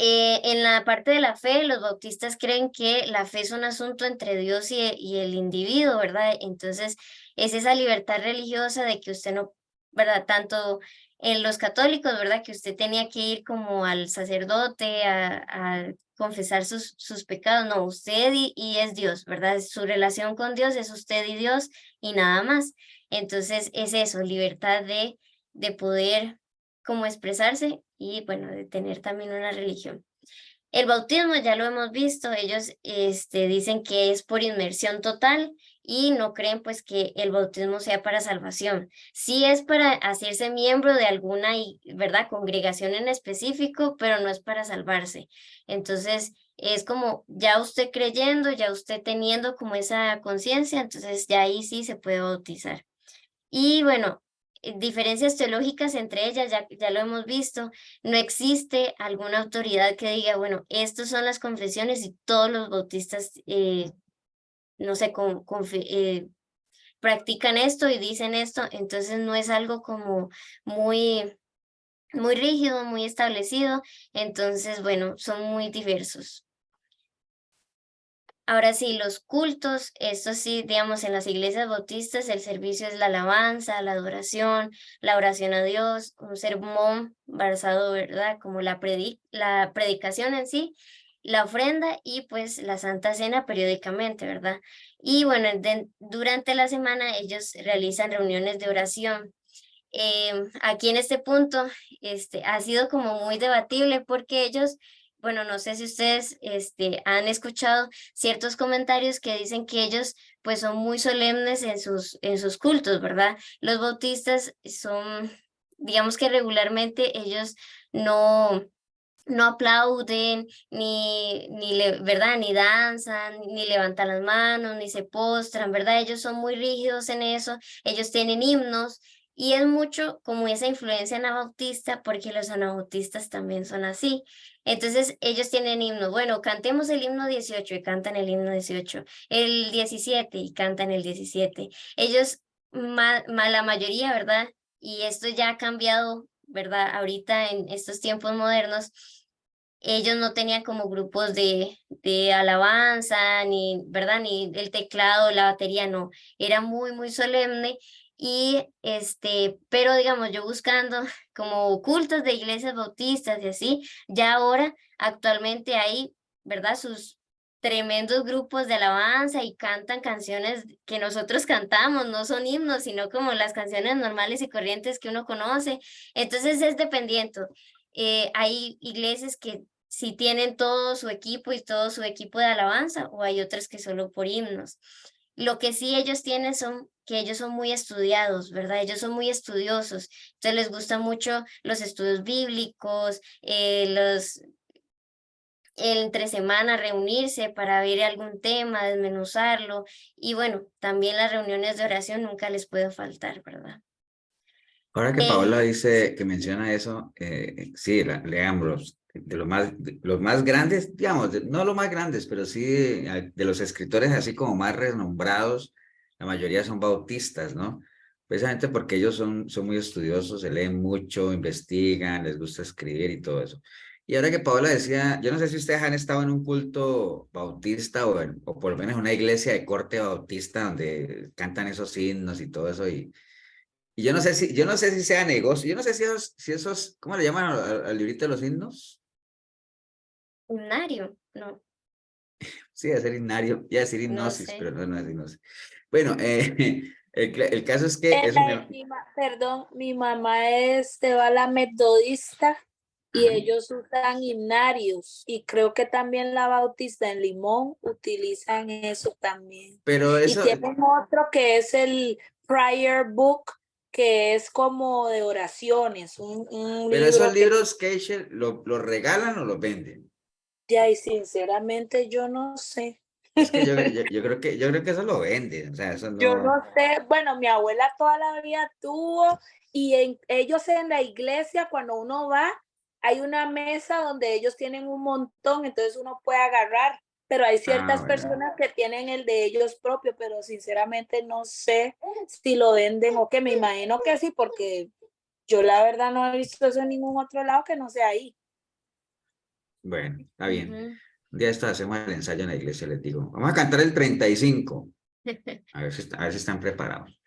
En la parte de la fe, los bautistas creen que la fe es un asunto entre Dios y el individuo, ¿verdad? Entonces, es esa libertad religiosa de que usted no, ¿verdad? Tanto en los católicos, ¿verdad? Que usted tenía que ir como al sacerdote a confesar sus pecados. No, usted y es Dios, ¿verdad? Su relación con Dios es usted y Dios y nada más. Entonces, es eso, libertad de poder como expresarse y bueno, de tener también una religión. El bautismo ya lo hemos visto, ellos dicen que es por inmersión total y no creen pues que el bautismo sea para salvación. Sí es para hacerse miembro de alguna, ¿verdad?, congregación en específico, pero no es para salvarse. Entonces es como ya usted creyendo, ya usted teniendo como esa conciencia, entonces ya ahí sí se puede bautizar. Y bueno, diferencias teológicas entre ellas, ya lo hemos visto, no existe alguna autoridad que diga, bueno, estas son las confesiones y todos los bautistas, no sé, practican esto y dicen esto, entonces no es algo como muy, muy rígido, muy establecido, entonces, bueno, son muy diversos. Ahora sí, los cultos, esto sí, digamos, en las iglesias bautistas el servicio es la alabanza, la adoración, la oración a Dios, un sermón basado, ¿verdad? Como la predicación en sí, la ofrenda y pues la Santa Cena periódicamente, ¿verdad? Y bueno, durante la semana ellos realizan reuniones de oración. Aquí en este punto, ha sido como muy debatible porque ellos, bueno, no sé si ustedes, han escuchado ciertos comentarios que dicen que ellos, pues, son muy solemnes en sus cultos, ¿verdad? Los bautistas son, digamos que regularmente ellos no, no aplauden, ¿verdad? Ni danzan, ni levantan las manos, ni se postran, ¿verdad? Ellos son muy rígidos en eso, ellos tienen himnos, y es mucho como esa influencia anabautista, porque los anabautistas también son así. Entonces, ellos tienen himnos. Bueno, cantemos el himno 18 y cantan el himno 18, el 17 y cantan el 17. Ellos, la mayoría, ¿verdad? Y esto ya ha cambiado, ¿verdad? Ahorita en estos tiempos modernos, ellos no tenían como grupos de alabanza, ni, ¿verdad? Ni el teclado, la batería, no. Era muy, muy solemne. Y pero digamos, yo buscando como cultos de iglesias bautistas y así, ya ahora actualmente hay, ¿verdad? Sus tremendos grupos de alabanza y cantan canciones que nosotros cantamos, no son himnos, sino como las canciones normales y corrientes que uno conoce. Entonces es dependiente. Hay iglesias que sí tienen todo su equipo y todo su equipo de alabanza, o hay otras que solo por himnos. Lo que sí ellos tienen son que ellos son muy estudiados, ¿verdad? Ellos son muy estudiosos, entonces les gustan mucho los estudios bíblicos, entre semana reunirse para ver algún tema, desmenuzarlo, y bueno, también las reuniones de oración nunca les puede faltar, ¿verdad? Ahora que Eh, Paola dice que menciona eso, sí, leámoslos. Los más grandes, digamos, no los más grandes, pero sí de los escritores así como más renombrados, la mayoría son bautistas, ¿no? Precisamente porque ellos son muy estudiosos, se leen mucho, investigan, les gusta escribir y todo eso. Y ahora que Paola decía, yo no sé si ustedes han estado en un culto bautista o por lo menos una iglesia de corte bautista donde cantan esos himnos y todo eso y yo no sé si sea negocio, yo no sé si esos, ¿cómo le llaman al librito de los himnos? Himnario, no, Sí, debe ser himnario, iba a decir no hipnosis, sé. pero no es hipnosis. Bueno, el caso es que eso me... Perdón, mi mamá va a la metodista y Ajá. ellos usan himnarios y creo que también la bautista en Limón utilizan eso también. Pero Y eso, tienen otro que es el prayer book, que es como de oraciones, un pero esos libro que libros, Keishel, ¿los regalan o los venden? ya y sinceramente yo no sé. Es que yo creo que eso lo venden, o sea, eso Yo no no... sé, bueno, mi abuela toda la vida tuvo y ellos en la iglesia cuando uno va hay una mesa donde ellos tienen un montón, entonces uno puede agarrar, pero hay ciertas bueno. personas que tienen el de ellos propio, pero sinceramente no sé si lo venden o qué, me imagino que sí, porque yo la verdad no he visto eso en ningún otro lado que no sea ahí. Bueno, está bien. Ujú. Un día esto hacemos el ensayo en la iglesia, les digo. Vamos a cantar el 35. A ver a ver si están preparados.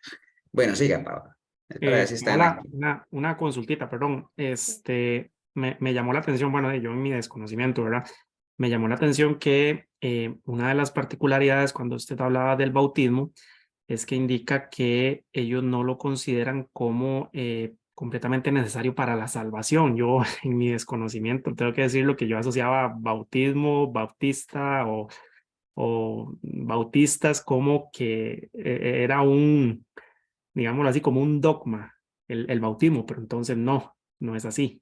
Bueno, siga, Paola. Es para ver si están Paola, aquí. una consultita, perdón. Me llamó la atención, bueno, yo en mi desconocimiento, ¿verdad? Me llamó la atención que una de las particularidades cuando usted hablaba del bautismo es que indica que ellos no lo consideran como completamente necesario para la salvación. Yo, en mi desconocimiento, tengo que decirlo que yo asociaba bautismo, bautista o bautistas como que era un, digámoslo así, como un dogma el bautismo, pero entonces no es así.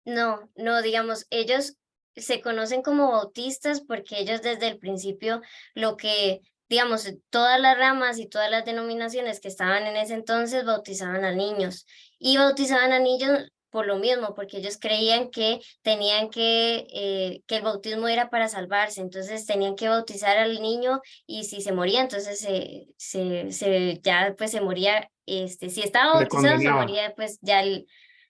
No, no, digamos, ellos se conocen como bautistas porque ellos desde el principio lo que, digamos, todas las ramas y todas las denominaciones que estaban en ese entonces bautizaban a niños y bautizaban a niños por lo mismo, porque ellos creían que tenían que el bautismo era para salvarse, entonces tenían que bautizar al niño y si se moría, entonces ya pues se moría, si estaba Se le bautizado, se condenaba. moría pues ya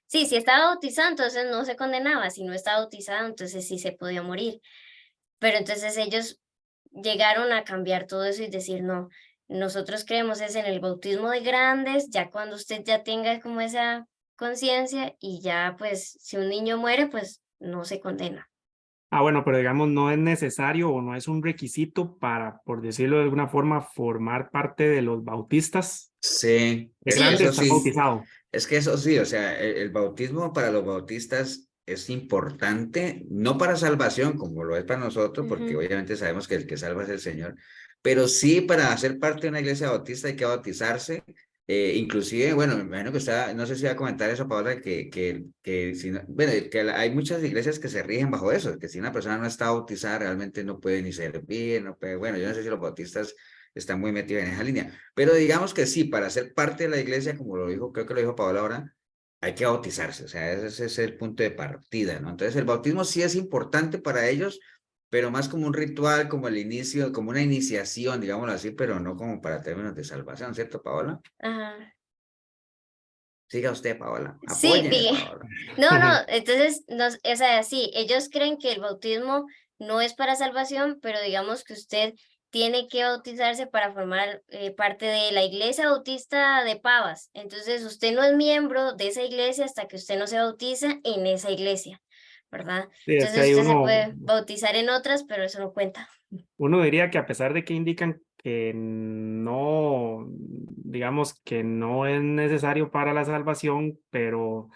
sí, si estaba bautizado, entonces no se condenaba, si no estaba bautizado, entonces sí se podía morir. Pero entonces ellos llegaron a cambiar todo eso y decir, no, nosotros creemos es en el bautismo de grandes, ya cuando usted ya tenga como esa conciencia y ya pues si un niño muere, pues no se condena. Ah, bueno, pero digamos, no es necesario o no es un requisito para, por decirlo de alguna forma, formar parte de los bautistas. Sí, De es que Sí, grande eso está sí, bautizado. es que eso sí, o sea, el bautismo para los bautistas es importante, no para salvación como lo es para nosotros, porque ujú, obviamente sabemos que el que salva es el Señor, pero sí para ser parte de una iglesia bautista hay que bautizarse. Inclusive, bueno, me imagino que está, no sé si va a comentar eso, Paola, que si no, bueno, hay muchas iglesias que se rigen bajo eso, que si una persona no está bautizada realmente no puede ni servir, no puede, bueno, yo no sé si los bautistas están muy metidos en esa línea, pero digamos que sí, para ser parte de la iglesia, como lo dijo, creo que lo dijo Paola ahora, hay que bautizarse, o sea, ese es el punto de partida, ¿no? Entonces el bautismo sí es importante para ellos, pero más como un ritual, como el inicio, como una iniciación, digámoslo así, pero no como para términos de salvación, ¿cierto, Paola? ajá. Siga usted, Paola, Sí, apóyeme, Paola. no, no, entonces, o sea, sí, ellos creen que el bautismo no es para salvación, pero digamos que usted tiene que bautizarse para formar parte de la iglesia bautista de Pavas. Entonces, usted no es miembro de esa iglesia hasta que usted no se bautiza en esa iglesia, ¿verdad? Sí, es que Entonces, hay usted se uno, puede bautizar en otras, pero eso no cuenta. uno diría que a pesar de que indican que no, digamos que no es necesario para la salvación, pero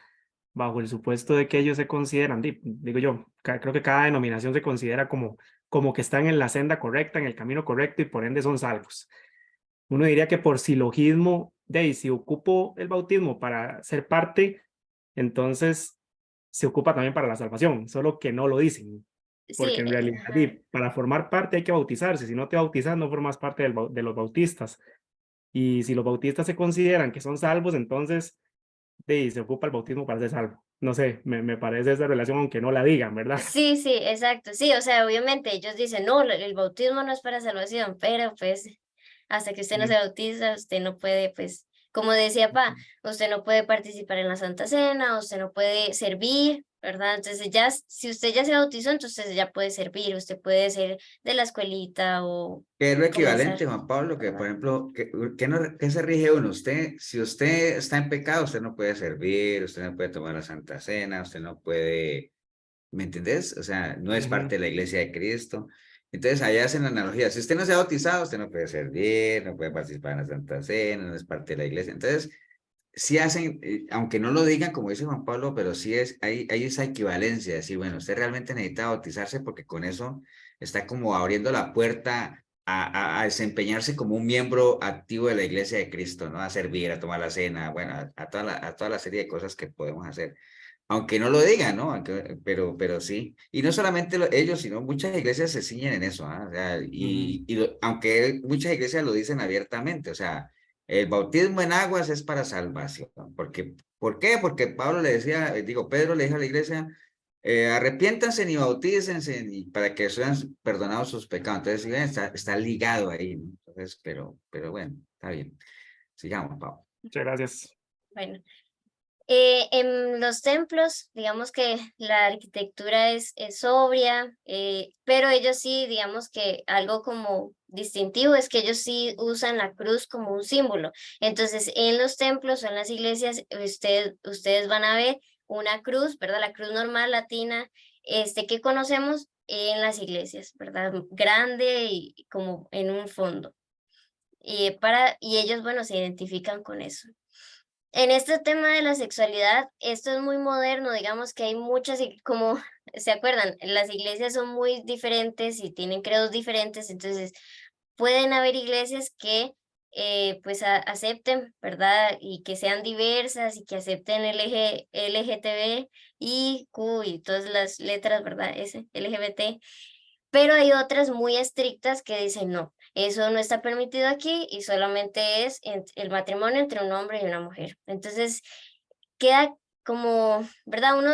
bajo el supuesto de que ellos se consideran, digo yo, creo que cada denominación se considera como que están en la senda correcta, en el camino correcto y por ende son salvos. Uno diría que por silogismo, si ocupo el bautismo para ser parte, entonces se ocupa también para la salvación, solo que no lo dicen, porque Sí, en realidad ajá. para formar parte hay que bautizarse, si no te bautizas no formas parte de los bautistas. Y si los bautistas se consideran que son salvos, entonces se ocupa el bautismo para ser salvo. No sé, me parece esa relación, aunque no la digan, ¿verdad? Sí, sí, exacto. Sí, o sea, obviamente ellos dicen, no, el bautismo no es para salvación, pero pues hasta que usted no se bautiza, usted no puede, pues, como decía Pa, usted no puede participar en la Santa Cena, usted no puede servir, ¿verdad? Entonces ya, si usted ya se bautizó, entonces ya puede servir, usted puede ser de la escuelita o ¿Qué es lo comenzar. equivalente, Juan Pablo? Que, por ejemplo, ¿qué se rige uno? Usted, si usted está en pecado, usted no puede servir, usted no puede tomar la Santa Cena, usted no puede, ¿me entendés? O sea, no es Ujú. parte de la iglesia de Cristo. Entonces, allá hacen la analogía. Si usted no se ha bautizado, usted no puede servir, no puede participar en la Santa Cena, no es parte de la iglesia. Entonces, sí hacen, aunque no lo digan, como dice Juan Pablo, pero sí hay esa equivalencia, decir, bueno, usted realmente necesita bautizarse porque con eso está como abriendo la puerta a desempeñarse como un miembro activo de la iglesia de Cristo, ¿no? A servir, a tomar la cena, bueno, a toda la serie de cosas que podemos hacer. Aunque no lo digan, ¿no? Pero sí. Y no solamente ellos, sino muchas iglesias se ciñen en eso, ¿ah? O sea, Ujú. aunque muchas iglesias lo dicen abiertamente, o sea, El bautismo en aguas es para salvación. Porque, ¿por qué? Porque Pablo le decía, Pedro le dijo a la iglesia, arrepiéntanse ni bautícense ni para que sean perdonados sus pecados. Entonces, ¿sí ven? Está ligado ahí, ¿no? Entonces, pero bueno, está bien. Sigamos, Pablo. Muchas gracias. Bueno, en los templos, digamos que la arquitectura es sobria, pero ellos sí, digamos que algo como distintivo es que ellos sí usan la cruz como un símbolo. Entonces, en los templos o en las iglesias, ustedes van a ver una cruz, ¿verdad? La cruz normal latina, que conocemos en las iglesias, ¿verdad? Grande y como en un fondo. Y ellos, bueno, se identifican con eso. En este tema de la sexualidad, esto es muy moderno, digamos que hay muchas, como se acuerdan, las iglesias son muy diferentes y tienen credos diferentes, entonces pueden haber iglesias que pues acepten, ¿verdad? Y que sean diversas y que acepten el eje LGTB y Q y todas las letras, ¿verdad? LGBT, pero hay otras muy estrictas que dicen no, eso no está permitido aquí y solamente es el matrimonio entre un hombre y una mujer. Entonces, queda como, ¿verdad? Uno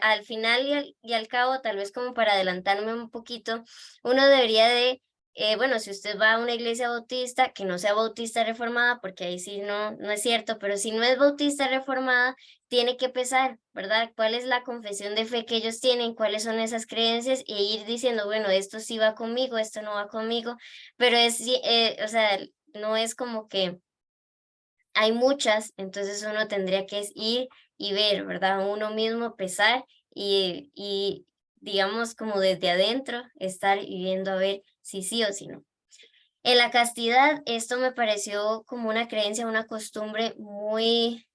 al final y al cabo, tal vez como para adelantarme un poquito, uno debería de, bueno, si usted va a una iglesia bautista, que no sea bautista reformada, porque ahí sí no es cierto, pero si no es bautista reformada, tiene que pesar, ¿verdad? ¿Cuál es la confesión de fe que ellos tienen? ¿Cuáles son esas creencias? E ir diciendo, bueno, esto sí va conmigo, esto no va conmigo, pero o sea, no es como que hay muchas, entonces uno tendría que ir y ver, ¿verdad? Uno mismo pesar y digamos como desde adentro estar y viendo a ver si sí o si no. En la castidad, esto me pareció como una creencia, una costumbre muy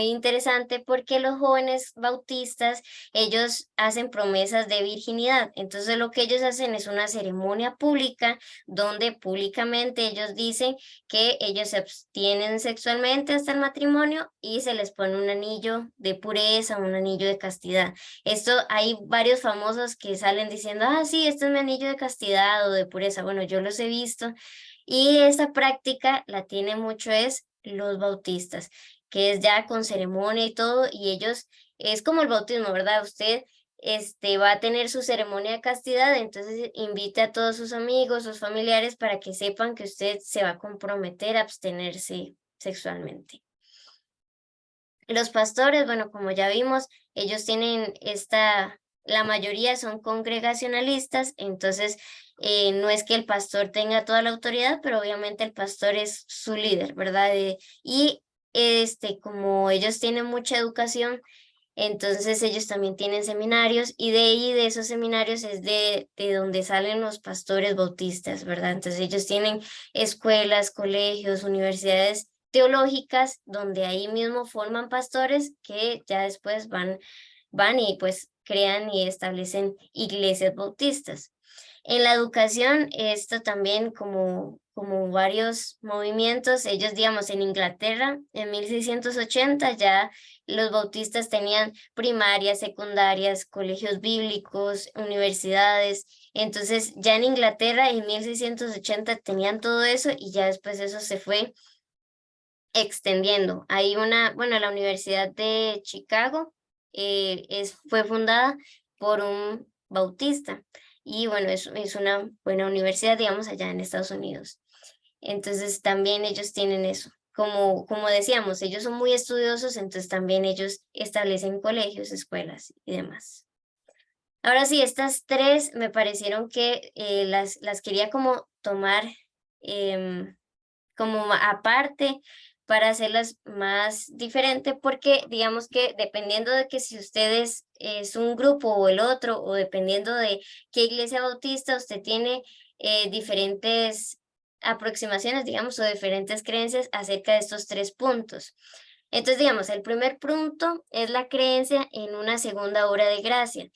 interesante porque los jóvenes bautistas, ellos hacen promesas de virginidad. Entonces lo que ellos hacen es una ceremonia pública donde públicamente ellos dicen que ellos se abstienen sexualmente hasta el matrimonio y se les pone un anillo de pureza, un anillo de castidad. Esto hay varios famosos que salen diciendo, ah, sí, este es mi anillo de castidad o de pureza. Bueno, yo los he visto y esa práctica la tiene mucho es los bautistas, que es ya con ceremonia y todo, y ellos, es como el bautismo, ¿verdad? Usted va a tener su ceremonia de castidad, entonces invite a todos sus amigos, sus familiares, para que sepan que usted se va a comprometer a abstenerse sexualmente. Los pastores, bueno, como ya vimos, ellos tienen la mayoría son congregacionalistas, entonces no es que el pastor tenga toda la autoridad, pero obviamente el pastor es su líder, ¿verdad? Y como ellos tienen mucha educación, entonces ellos también tienen seminarios y de ahí de esos seminarios es de donde salen los pastores bautistas, ¿verdad? Entonces ellos tienen escuelas, colegios, universidades teológicas donde ahí mismo forman pastores que ya después van y pues crean y establecen iglesias bautistas. En la educación, esto también como varios movimientos, ellos digamos en Inglaterra en 1680 ya los bautistas tenían primarias, secundarias, colegios bíblicos, universidades, entonces ya en Inglaterra en 1680 tenían todo eso y ya después eso se fue extendiendo. Hay bueno, la Universidad de Chicago fue fundada por un bautista y bueno, es una buena universidad, digamos, allá en Estados Unidos. Entonces también ellos tienen eso. Como decíamos, ellos son muy estudiosos, entonces también ellos establecen colegios, escuelas y demás. Ahora sí, estas tres me parecieron que las quería como tomar como aparte para hacerlas más diferente, porque digamos que dependiendo de que si ustedes es un grupo o el otro, o dependiendo de qué iglesia bautista usted tiene diferentes aproximaciones, digamos, o diferentes creencias acerca de estos tres puntos. Entonces, digamos, el primer punto es la creencia en una segunda obra de gracia.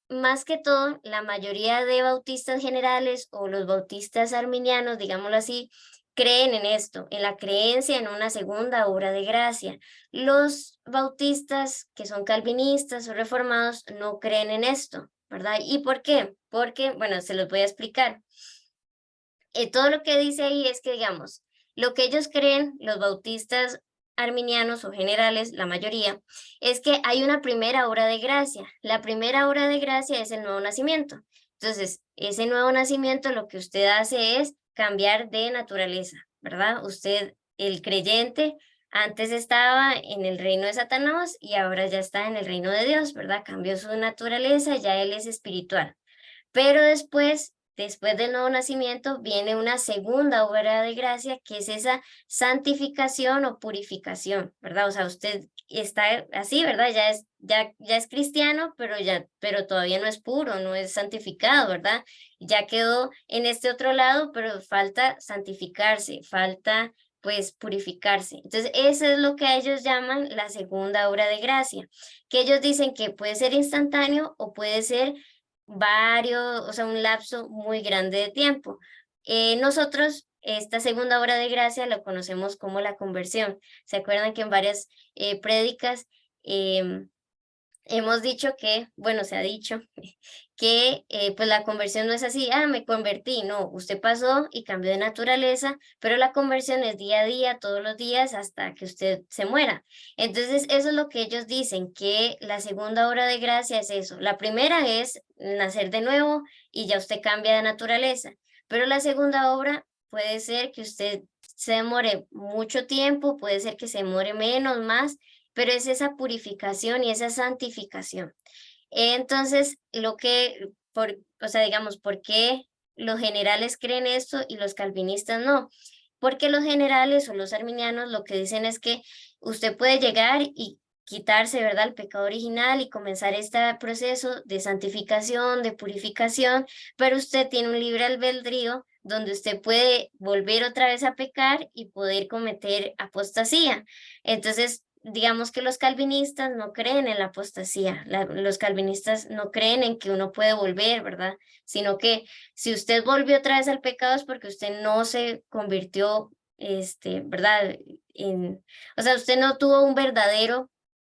Más que todo, la mayoría de bautistas generales o los bautistas arminianos, digámoslo así, creen en esto, en la creencia en una segunda obra de gracia. Los bautistas que son calvinistas o reformados no creen en esto, ¿verdad? ¿Y por qué? Porque, bueno, se los voy a explicar. Todo lo que dice ahí es que, digamos, Lo que ellos creen, los bautistas arminianos o generales, la mayoría, es que hay una primera obra de gracia. La primera obra de gracia es el nuevo nacimiento. Entonces, ese nuevo nacimiento lo que usted hace es cambiar de naturaleza, ¿verdad? Usted, el creyente, antes estaba en el reino de Satanás y ahora ya está en el reino de Dios, ¿verdad? Cambió su naturaleza, ya él es espiritual. Pero después del nuevo nacimiento, viene una segunda obra de gracia, que es esa santificación o purificación, ¿verdad? O sea, usted está así, ¿verdad? Ya es cristiano, pero todavía no es puro, no es santificado, ¿verdad? Ya quedó en este otro lado, pero falta santificarse, falta pues purificarse. Entonces, eso es lo que ellos llaman la segunda obra de gracia, que ellos dicen que puede ser instantáneo o puede ser o sea, un lapso muy grande de tiempo. Nosotros, esta segunda obra de gracia la conocemos como la conversión. ¿Se acuerdan que en varias prédicas hemos dicho que, bueno, se ha dicho que pues la conversión no es así, me convertí, no, usted pasó y cambió de naturaleza, pero la conversión es día a día, todos los días, hasta que usted se muera. Entonces, eso es lo que ellos dicen, que la segunda obra de gracia es eso. La primera es nacer de nuevo y ya usted cambia de naturaleza, pero la segunda obra puede ser que usted se demore mucho tiempo, puede ser que se demore menos, más, pero es esa purificación y esa santificación. Entonces, o sea, digamos, ¿por qué los generales creen esto y los calvinistas no? Porque los generales o los arminianos lo que dicen es que usted puede llegar y quitarse, ¿verdad?, el pecado original y comenzar este proceso de santificación, de purificación, pero usted tiene un libre albedrío donde usted puede volver otra vez a pecar y poder cometer apostasía. Entonces, digamos que los calvinistas no creen en la apostasía, los calvinistas no creen en que uno puede volver, ¿verdad? Sino que si usted volvió otra vez al pecado es porque usted no se convirtió, ¿verdad? O sea, usted no tuvo un verdadero,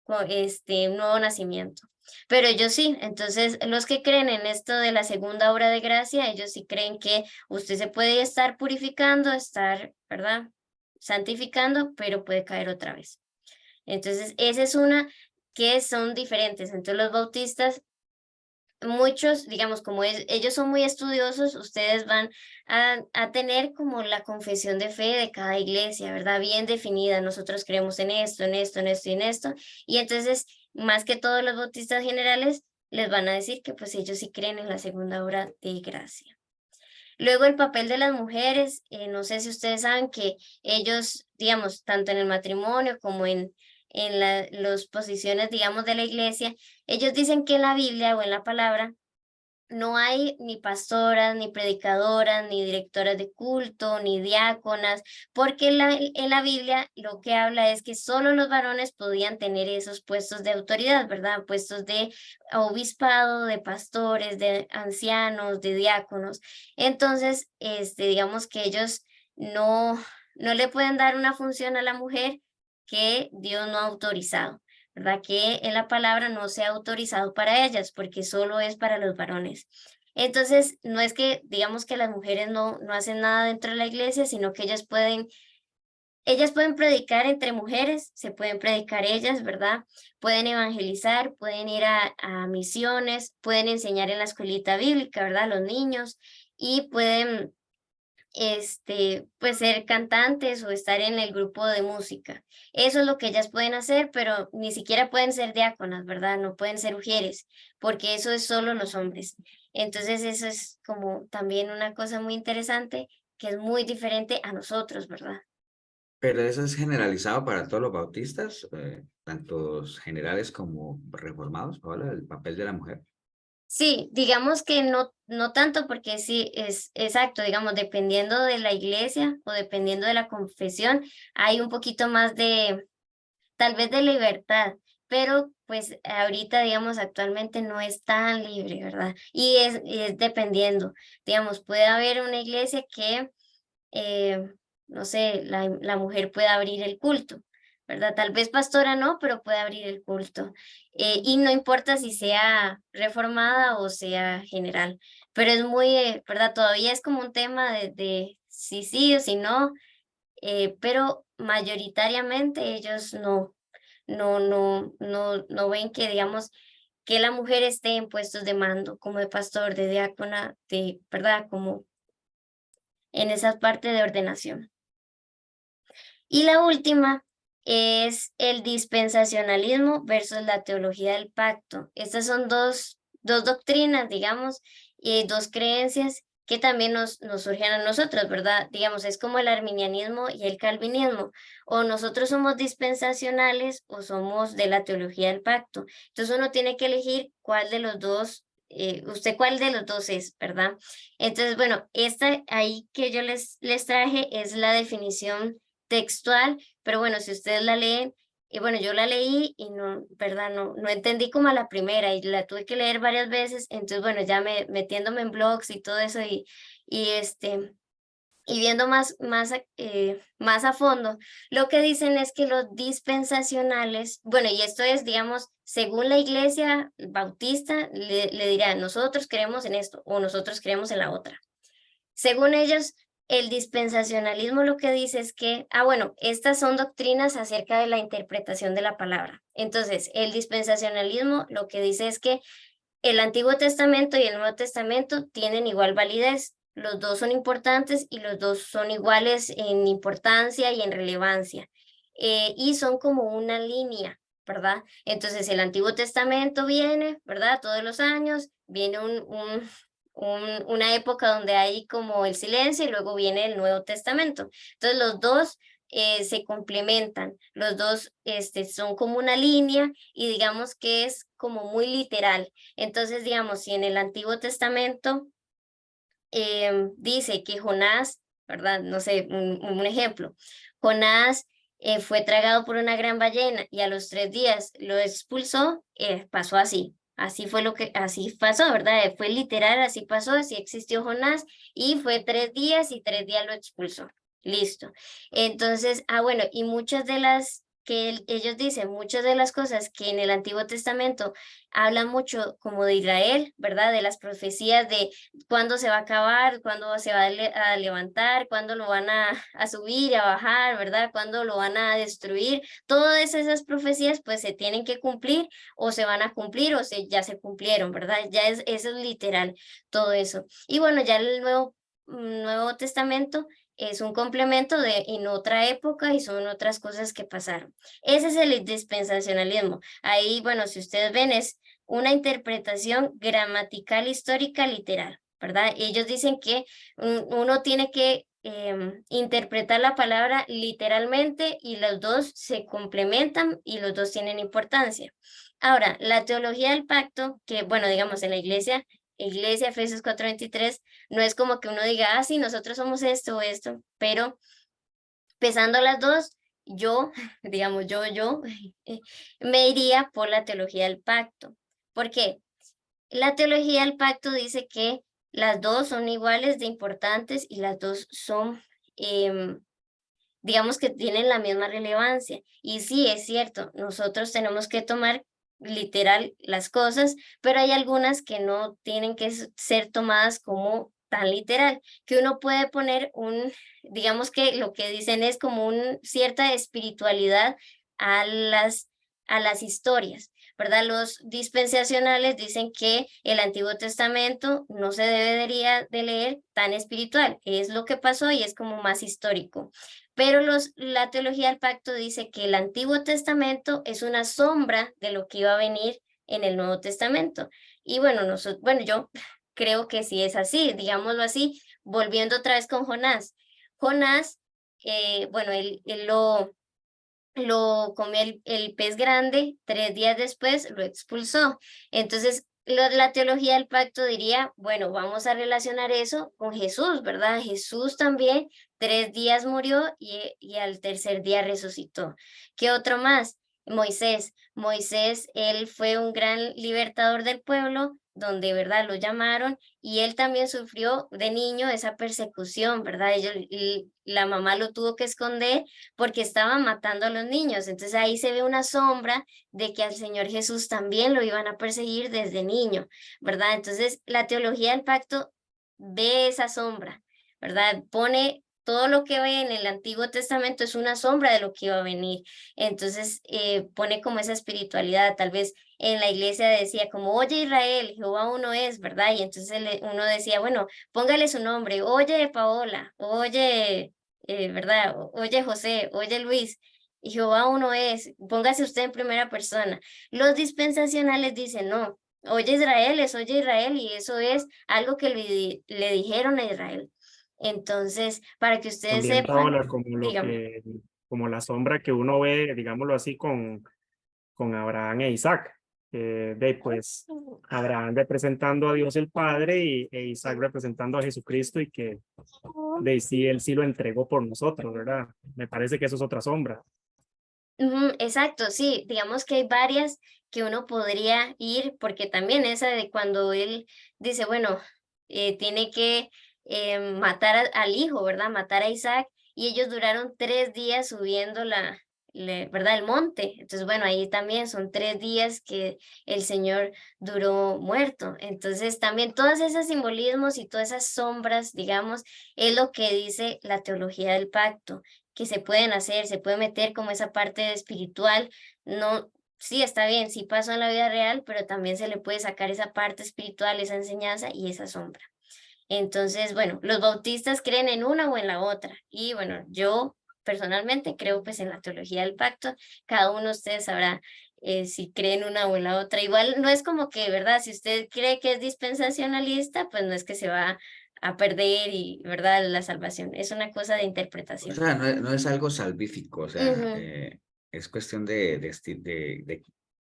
nuevo nacimiento. Pero ellos sí, entonces los que creen en esto de la segunda obra de gracia, ellos sí creen que usted se puede estar purificando, ¿verdad? Santificando, pero puede caer otra vez. Entonces, esa es una que son diferentes. Entonces, los bautistas, muchos, digamos, como ellos son muy estudiosos, ustedes van a tener como la confesión de fe de cada iglesia, ¿verdad? Bien definida. Nosotros creemos en esto, en esto, en esto y en esto. Y entonces, más que todos los bautistas generales, les van a decir que pues ellos sí creen en la segunda obra de gracia. Luego el papel de las mujeres, no sé si ustedes saben que ellos, digamos, tanto en el matrimonio como en las posiciones, digamos, de la iglesia, ellos dicen que en la Biblia o en la palabra no hay ni pastoras, ni predicadoras, ni directoras de culto, ni diáconas, porque en la Biblia lo que habla es que solo los varones podían tener esos puestos de autoridad, ¿verdad? Puestos de obispado, de pastores, de ancianos, de diáconos. Entonces, digamos que ellos no le pueden dar una función a la mujer que Dios no ha autorizado. ¿Verdad? Que en la palabra no sea autorizado para ellas, porque solo es para los varones. Entonces, no es que digamos que las mujeres no hacen nada dentro de la iglesia, sino que ellas pueden predicar entre mujeres, se pueden predicar ellas, ¿verdad? Pueden evangelizar, pueden ir a misiones, pueden enseñar en la escuelita bíblica, ¿verdad? A los niños, y pueden pues ser cantantes o estar en el grupo de música. Eso es lo que ellas pueden hacer, pero ni siquiera pueden ser diáconas, ¿verdad? No pueden ser ujieres, porque eso es solo los hombres. Entonces eso es como también una cosa muy interesante, que es muy diferente a nosotros, ¿verdad? Pero eso es generalizado para todos los bautistas, tanto generales como reformados, Paola, el papel de la mujer. Sí, digamos que no tanto porque sí, es exacto, digamos, dependiendo de la iglesia o dependiendo de la confesión, hay un poquito más tal vez de libertad, pero pues ahorita, digamos, actualmente no es tan libre, ¿verdad? Y es dependiendo, digamos, puede haber una iglesia que, no sé, la mujer puede abrir el culto, ¿verdad? Tal vez pastora no, pero puede abrir el culto. Y no importa si sea reformada o sea general, pero es muy, ¿verdad? Todavía es como un tema de si sí o si no, pero mayoritariamente ellos no ven que, digamos, que la mujer esté en puestos de mando, como de pastor, de diácona, de, ¿verdad? Como en esa parte de ordenación. Y la última es el dispensacionalismo versus la teología del pacto. Estas son dos doctrinas, digamos, y dos creencias que también nos surgen a nosotros, ¿verdad? Digamos, es como el arminianismo y el calvinismo. O nosotros somos dispensacionales o somos de la teología del pacto. Entonces uno tiene que elegir cuál de los dos, usted cuál de los dos es, ¿verdad? Entonces, bueno, esta ahí que yo les traje es la definición textual, pero bueno, si ustedes la leen, y bueno, yo la leí y no, ¿verdad? No entendí como a la primera y la tuve que leer varias veces, entonces bueno, ya metiéndome en blogs y todo eso y viendo más a fondo, lo que dicen es que los dispensacionales, bueno, y esto es, digamos, según la iglesia bautista, le dirán, nosotros creemos en esto o nosotros creemos en la otra. Según ellos, el dispensacionalismo lo que dice es que, bueno, estas son doctrinas acerca de la interpretación de la palabra. Entonces, el dispensacionalismo lo que dice es que el Antiguo Testamento y el Nuevo Testamento tienen igual validez. Los dos son importantes y los dos son iguales en importancia y en relevancia. Y son como una línea, ¿verdad? Entonces, el Antiguo Testamento viene, ¿verdad? Todos los años viene una época donde hay como el silencio y luego viene el Nuevo Testamento. Entonces los dos se complementan, los dos son como una línea y digamos que es como muy literal. Entonces, digamos, si en el Antiguo Testamento dice que Jonás, ¿verdad? No sé, un ejemplo, Jonás fue tragado por una gran ballena y a los 3 días lo expulsó, pasó así. Así fue así pasó, ¿verdad? Fue literal, así pasó, así existió Jonás y fue 3 días y 3 días lo expulsó. Listo. Entonces, bueno, y muchas de las que ellos dicen, muchas de las cosas que en el Antiguo Testamento hablan mucho como de Israel, ¿verdad? De las profecías de cuándo se va a acabar, cuándo se va a levantar, cuándo lo van a subir, a bajar, ¿verdad? Cuándo lo van a destruir. Todas esas profecías pues se tienen que cumplir o se van a cumplir o ya se cumplieron, ¿verdad? Eso es literal, todo eso. Y bueno, ya el Nuevo Testamento es un complemento en otra época y son otras cosas que pasaron. Ese es el dispensacionalismo. Ahí, bueno, si ustedes ven, es una interpretación gramatical, histórica, literal, ¿verdad? Ellos dicen que uno tiene que interpretar la palabra literalmente y los dos se complementan y los dos tienen importancia. Ahora, la teología del pacto, que bueno, digamos en la iglesia, Efesios 4:23, no es como que uno diga, sí, nosotros somos esto o esto, pero pesando las dos, yo, digamos, yo me iría por la teología del pacto. ¿Por qué? La teología del pacto dice que las dos son iguales de importantes y las dos son, digamos que tienen la misma relevancia. Y sí, es cierto, nosotros tenemos que tomar literal las cosas, pero hay algunas que no tienen que ser tomadas como tan literal, que uno puede poner digamos que lo que dicen es como cierta espiritualidad a las historias, ¿verdad? Los dispensacionales dicen que el Antiguo Testamento no se debería de leer tan espiritual, es lo que pasó y es como más histórico. Pero la teología del pacto dice que el Antiguo Testamento es una sombra de lo que iba a venir en el Nuevo Testamento. Y bueno, yo creo que sí es así, digámoslo así, volviendo otra vez con Jonás. Jonás, bueno, él lo comió el pez grande, 3 días después lo expulsó. Entonces, la teología del pacto diría, bueno, vamos a relacionar eso con Jesús, ¿verdad? Jesús también 3 días murió y al tercer día resucitó. ¿Qué otro más? Moisés, él fue un gran libertador del pueblo, donde, ¿verdad? Lo llamaron y él también sufrió de niño esa persecución, ¿verdad? La mamá lo tuvo que esconder porque estaban matando a los niños. Entonces ahí se ve una sombra de que al Señor Jesús también lo iban a perseguir desde niño, ¿verdad? Entonces la teología del pacto ve esa sombra, ¿verdad? Pone todo lo que ve en el Antiguo Testamento es una sombra de lo que iba a venir. Entonces pone como esa espiritualidad. Tal vez en la iglesia decía como, oye Israel, Jehová uno es, ¿verdad? Y entonces uno decía, bueno, póngale su nombre, oye Paola, oye, ¿verdad? Oye José, oye Luis. Y Jehová uno es, póngase usted en primera persona. Los dispensacionales dicen, no, oye Israel es oye Israel, y eso es algo que le dijeron a Israel. Entonces, para que ustedes También, sepan, Paola, como dígame. como la sombra que uno ve, digámoslo así, con Abraham e Isaac. Pues Abraham representando a Dios el Padre e Isaac representando a Jesucristo, y que sí, él sí lo entregó por nosotros, ¿verdad? Me parece que eso es otra sombra. Exacto, sí, digamos que hay varias que uno podría ir, porque también esa de cuando él dice, bueno, tiene que matar al hijo, ¿verdad? Matar a Isaac, y ellos duraron 3 días subiendo ¿verdad? El monte. Entonces, bueno, ahí también son 3 días que el Señor duró muerto. Entonces, también todos esos simbolismos y todas esas sombras, digamos, es lo que dice la teología del pacto, que se pueden hacer, se puede meter como esa parte espiritual. No, sí, está bien, sí pasó en la vida real, pero también se le puede sacar esa parte espiritual, esa enseñanza y esa sombra. Entonces, bueno, los bautistas creen en una o en la otra. Y bueno, yo personalmente creo pues en la teología del pacto. Cada uno de ustedes sabrá si cree en una o en la otra. Igual no es como que, ¿verdad? Si usted cree que es dispensacionalista, pues no es que se va a perder y, ¿verdad? La salvación. Es una cosa de O interpretación. sea, no es algo salvífico, o sea, Ujú. es cuestión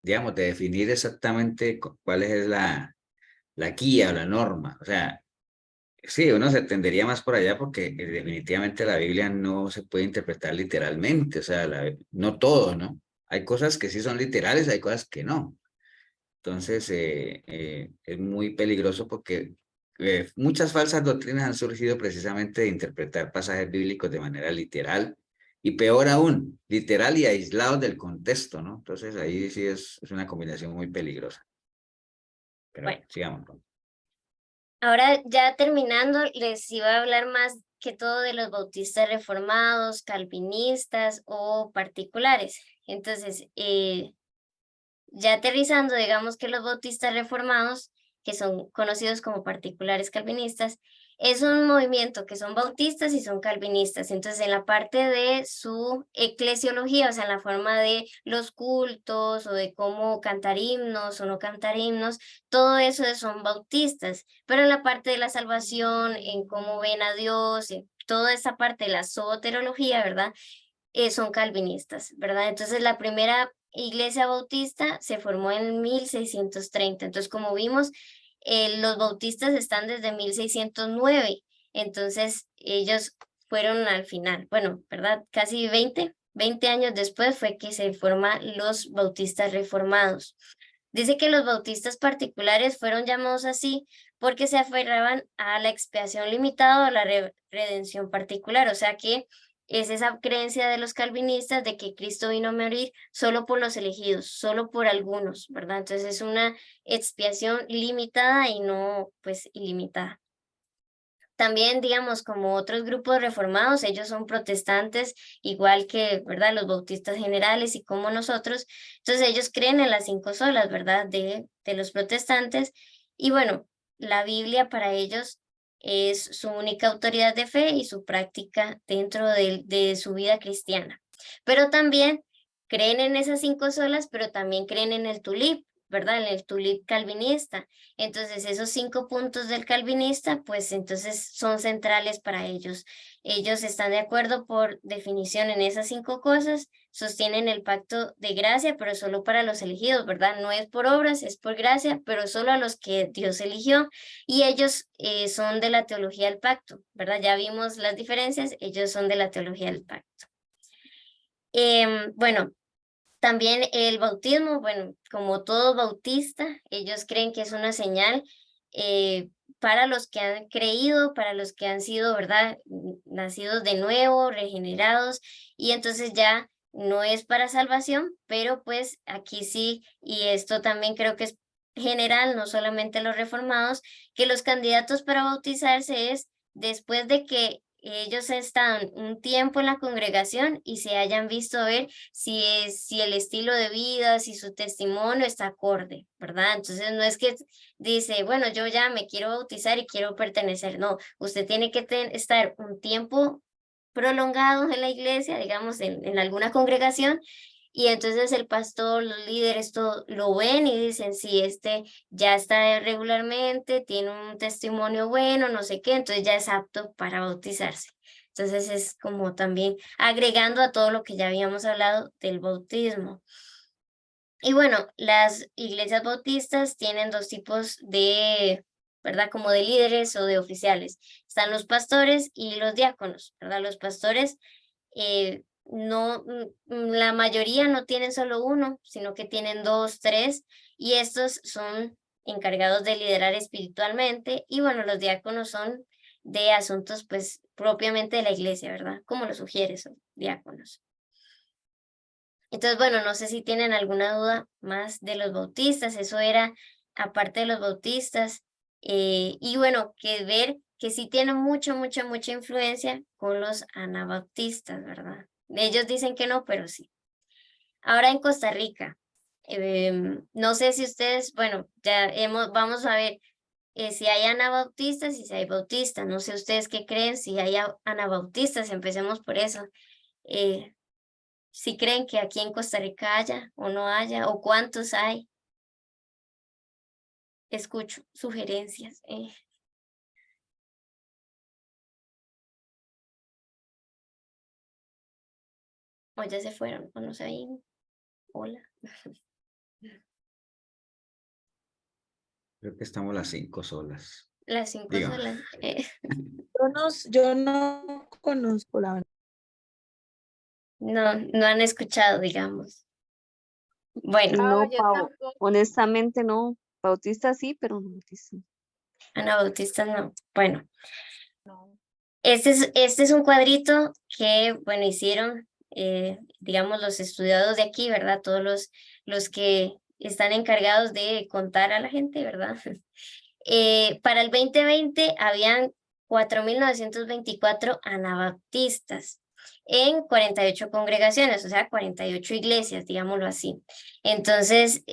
digamos, de definir exactamente cuál es la guía o la norma. O sea, sí, uno se tendería más por allá porque definitivamente la Biblia no se puede interpretar literalmente, o sea, no todo, ¿no? Hay cosas que sí son literales, hay cosas que no. Entonces, es muy peligroso porque muchas falsas doctrinas han surgido precisamente de interpretar pasajes bíblicos de manera literal, y peor aún, literal y aislados del contexto, ¿no? Entonces, ahí sí es una combinación muy peligrosa. Pero Bueno, sigamos, ¿no? ahora ya terminando, les iba a hablar más que todo de los bautistas reformados, calvinistas o particulares. Entonces, ya aterrizando, digamos que los bautistas reformados, que son conocidos como particulares calvinistas, es un movimiento que son bautistas y son calvinistas. Entonces, en la parte de su eclesiología, o sea, en la forma de los cultos o de cómo cantar himnos o no cantar himnos, todo eso son bautistas. Pero en la parte de la salvación, en cómo ven a Dios, en toda esa parte de la soterología, ¿verdad? Son calvinistas, ¿verdad? Entonces la primera iglesia bautista se formó en 1630. Entonces, como vimos, los bautistas están desde 1609. Entonces, ellos fueron al final, bueno, ¿verdad? Casi 20 años después fue que se forman los bautistas reformados. Dice que los bautistas particulares fueron llamados así porque se aferraban a la expiación limitada o a la redención particular, o sea que es esa creencia de los calvinistas de que Cristo vino a morir solo por los elegidos, solo por algunos, ¿verdad? Entonces es una expiación limitada y no pues ilimitada. También, digamos, como otros grupos reformados, ellos son protestantes, igual que, ¿verdad? Los bautistas generales y como nosotros. Entonces ellos creen en las 5 solas, ¿verdad? De los protestantes. Y bueno, la Biblia para ellos es su única autoridad de fe y su práctica dentro de su vida cristiana. Pero también creen en esas 5 solas, pero también creen en el tulip, ¿verdad? En el tulip calvinista. Entonces, esos 5 puntos del calvinista, pues entonces son centrales para ellos. Ellos están de acuerdo por definición en esas 5 cosas, sostienen el pacto de gracia, pero solo para los elegidos, ¿verdad? No es por obras, es por gracia, pero solo a los que Dios eligió. Y ellos son de la teología del pacto, ¿verdad? Ya vimos las diferencias, ellos son de la teología del pacto. Bueno, también el bautismo, bueno, como todo bautista, ellos creen que es una señal para los que han creído, para los que han sido, ¿verdad? Nacidos de nuevo, regenerados, y entonces ya no es para salvación, pero pues aquí sí, y esto también creo que es general, no solamente los reformados, que los candidatos para bautizarse es después de que ellos están un tiempo en la congregación y se hayan visto ver si el estilo de vida, si su testimonio está acorde, ¿verdad? Entonces no es que dice, bueno, yo ya me quiero bautizar y quiero pertenecer. No, usted tiene que estar un tiempo prolongado en la iglesia, digamos, en alguna congregación, y entonces el pastor, los líderes, todo lo ven y dicen, si este ya está regularmente, tiene un testimonio bueno, no sé qué, entonces ya es apto para bautizarse. Entonces es como también agregando a todo lo que ya habíamos hablado del bautismo. Y bueno, las iglesias bautistas tienen dos tipos de, ¿verdad? Como de líderes o de oficiales. Están los pastores y los diáconos, ¿verdad? Los pastores no, la mayoría no tienen solo uno, sino que tienen dos, tres, y estos son encargados de liderar espiritualmente, y bueno, los diáconos son de asuntos, pues, propiamente de la iglesia, ¿verdad? Como lo sugiere, son diáconos. Entonces, bueno, no sé si tienen alguna duda más de los bautistas, eso era aparte de los bautistas, y bueno, que ver que sí tienen mucha influencia con los anabautistas, ¿verdad? Ellos dicen que no, pero sí. Ahora en Costa Rica, no sé si ustedes, bueno, vamos a ver si hay anabautistas y si hay bautistas. No sé ustedes qué creen, si hay anabautistas, empecemos por eso. Si creen que aquí en Costa Rica haya o no haya, o cuántos hay. Escucho sugerencias. O ya se fueron, o no sé. Hola. Creo que estamos las 5 solas. Las 5 Dígame. solas. Yo no conozco la verdad. No han escuchado, digamos. Bueno, No, yo Pau, tampoco. honestamente no. Bautista sí, pero no bautista. anabautistas no. Bueno, No. este es un cuadrito que, bueno, hicieron, digamos, los estudiados de aquí, ¿verdad? Todos los que están encargados de contar a la gente, ¿verdad? Para el 2020 habían 4.924 anabaptistas en 48 congregaciones, o sea, 48 iglesias, digámoslo así. Entonces,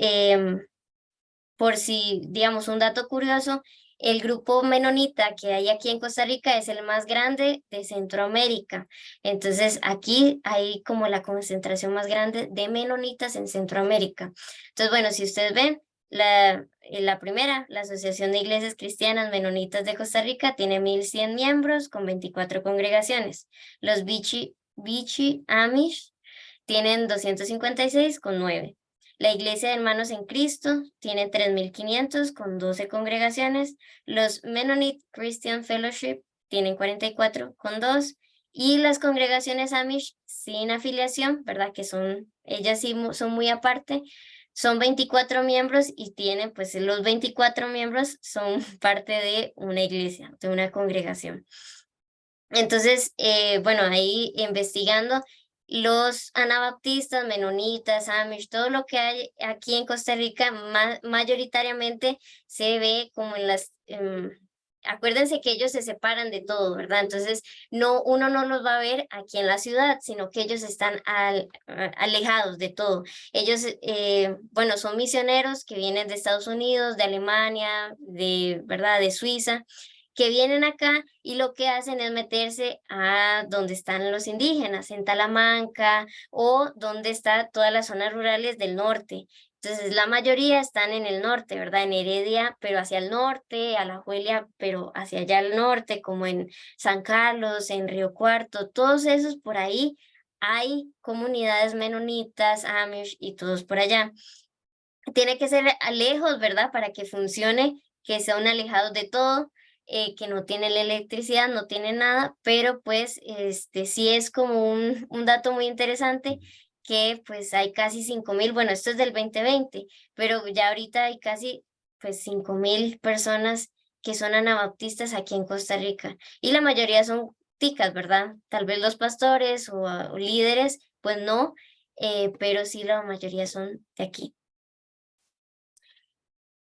por si, digamos, un dato curioso, el grupo menonita que hay aquí en Costa Rica es el más grande de Centroamérica. Entonces, aquí hay como la concentración más grande de menonitas en Centroamérica. Entonces, bueno, si ustedes ven, la primera, la Asociación de Iglesias Cristianas Menonitas de Costa Rica, tiene 1.100 miembros con 24 congregaciones. Los Bichi Amish tienen 256 con 9. La Iglesia de Hermanos en Cristo tiene 3.500 con 12 congregaciones. Los Mennonite Christian Fellowship tienen 44 con 2. Y las congregaciones Amish sin afiliación, ¿verdad? Que ellas sí son muy aparte, son 24 miembros y tienen, pues los 24 miembros son parte de una iglesia, de una congregación. Entonces, bueno, ahí investigando los anabaptistas, menonitas, amish, todo lo que hay aquí en Costa Rica, mayoritariamente se ve como en las... acuérdense que ellos se separan de todo, ¿verdad? Entonces, uno no los va a ver aquí en la ciudad, sino que ellos están alejados de todo. Ellos, bueno, son misioneros que vienen de Estados Unidos, de Alemania, ¿verdad? De Suiza, que vienen acá y lo que hacen es meterse a donde están los indígenas, en Talamanca o donde están todas las zonas rurales del norte. Entonces, la mayoría están en el norte, ¿verdad? En Heredia, pero hacia el norte, Alajuelia, pero hacia allá al norte, como en San Carlos, en Río Cuarto, todos esos por ahí hay comunidades menonitas, Amish y todos por allá. Tiene que ser lejos, ¿verdad? Para que funcione, que sean alejados de todo, que no tienen la electricidad, no tienen nada, pero pues sí es como un dato muy interesante que pues hay casi 5.000, bueno, esto es del 2020, pero ya ahorita hay casi pues 5.000 personas que son anabaptistas aquí en Costa Rica y la mayoría son ticas, ¿verdad? Tal vez los pastores o líderes, pues no, pero sí la mayoría son de aquí.